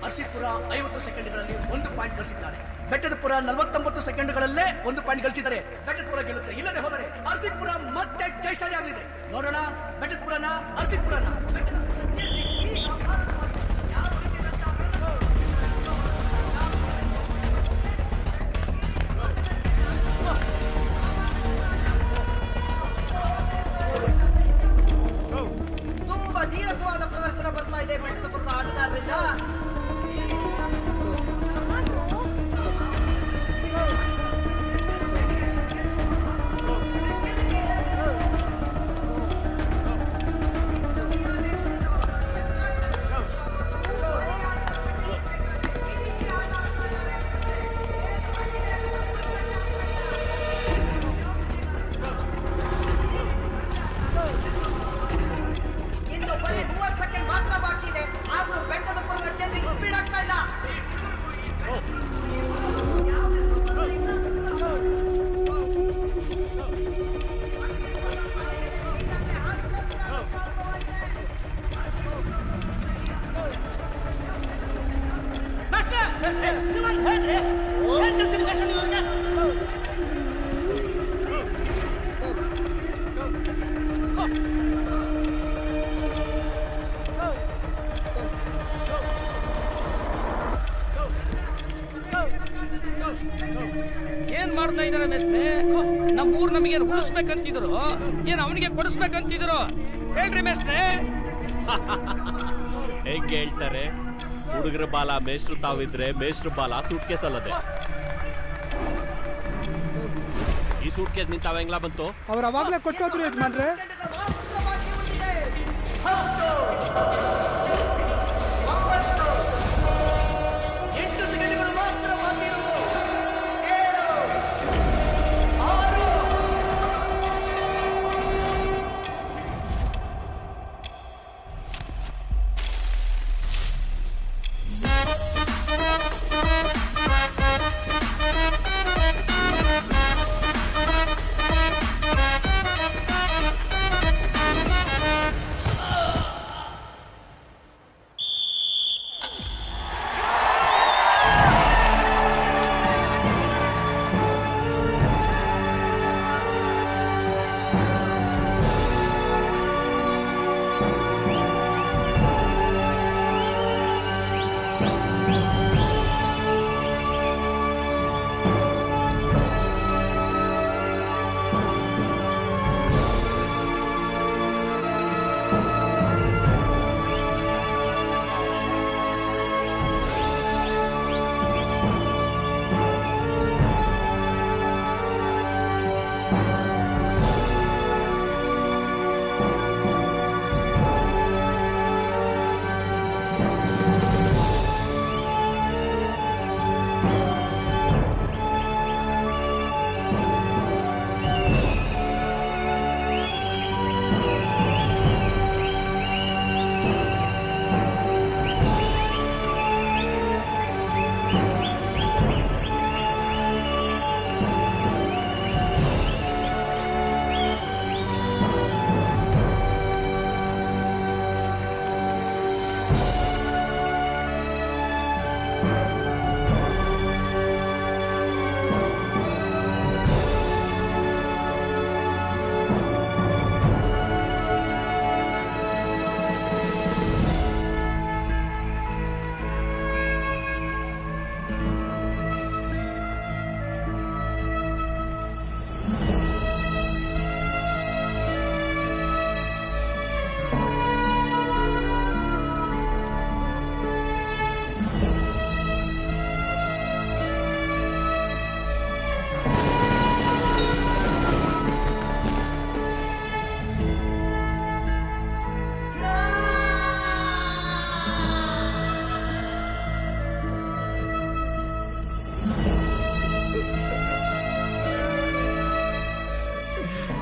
ಅರಸೀಪುರ 50 ಸೆಕೆಂಡ್ಗಳಲ್ಲಿ 1 ಪಾಯಿಂಟ್ ಗಳಿಸಿದ್ದಾರೆ. ಬೆಟ್ಟದಪುರ 49 ಸೆಕೆಂಡ್ಗಳಲ್ಲೇ 1 ಪಾಯಿಂಟ್ ಗಳಿಸಿದ್ದಾರೆ. ಬೆಟ್ಟದಪುರ ಗೆಲ್ಲುತ್ತೆ. ಇಲ್ಲದೆ ಹೋದರೆ ಅರಸೀಪುರ ಮತ್ತೆ ಜಯಶಾಲಿ ಆಗಲಿದೆ. ನೋಡೋಣ ಬೆಟ್ಟದಪುರನ ಅರಸೀಪುರನ. ತುಂಬಾ ನೀರಸವಾದ ಪ್ರದರ್ಶನ ಬರ್ತಾ ಇದೆ ಬೆಟ್ಟದಪುರದ ಆಟಗಾರರಿಂದ. ಬರ್ತಾ ಇದಾರೆ ಮೇಷ್ಟ್ರೆ. ನಮ್ಮೂರ್ ನಮಗೆ ಉಳಿಸ್ಬೇಕಂತಿದ್ರು, ಏನ್ ಅವನಿಗೆ ಕೊಡಿಸ್ಬೇಕಂತಿದ್ರು? ಹೇಳ್ರಿ ಮೇಷ್ಟ್ರೆ. ಹೆಂಗೆ ಹೇಳ್ತಾರೆ? ಹುಡುಗರ ಬಾಲ ಮೇಷ್ಟ್ರು ತಾವಿದ್ರೆ ಮೇಷ್ಟ್ರು ಬಾಲ ಸೂಟ್ ಕೇಸ್ ಅಲ್ಲದೆ. ಈ ಸೂಟ್ ಕೇಸ್ ನಿಂತಾವ ಹೆಂಗ್ಲಾ ಬಂತು? ಅವ್ರು ಅವಾಗ್ಲೇ ಕೊಟ್ಟೋದ್ರು ಯಜಮಾನ್ರೆ.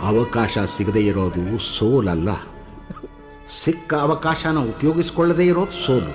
ಅವಕಾಶ ಸಿಗದೇ ಇರೋದು ಸೋಲಲ್ಲ, ಸಿಕ್ಕ ಅವಕಾಶನ ಉಪಯೋಗಿಸ್ಕೊಳ್ಳದೇ ಇರೋದು ಸೋಲು.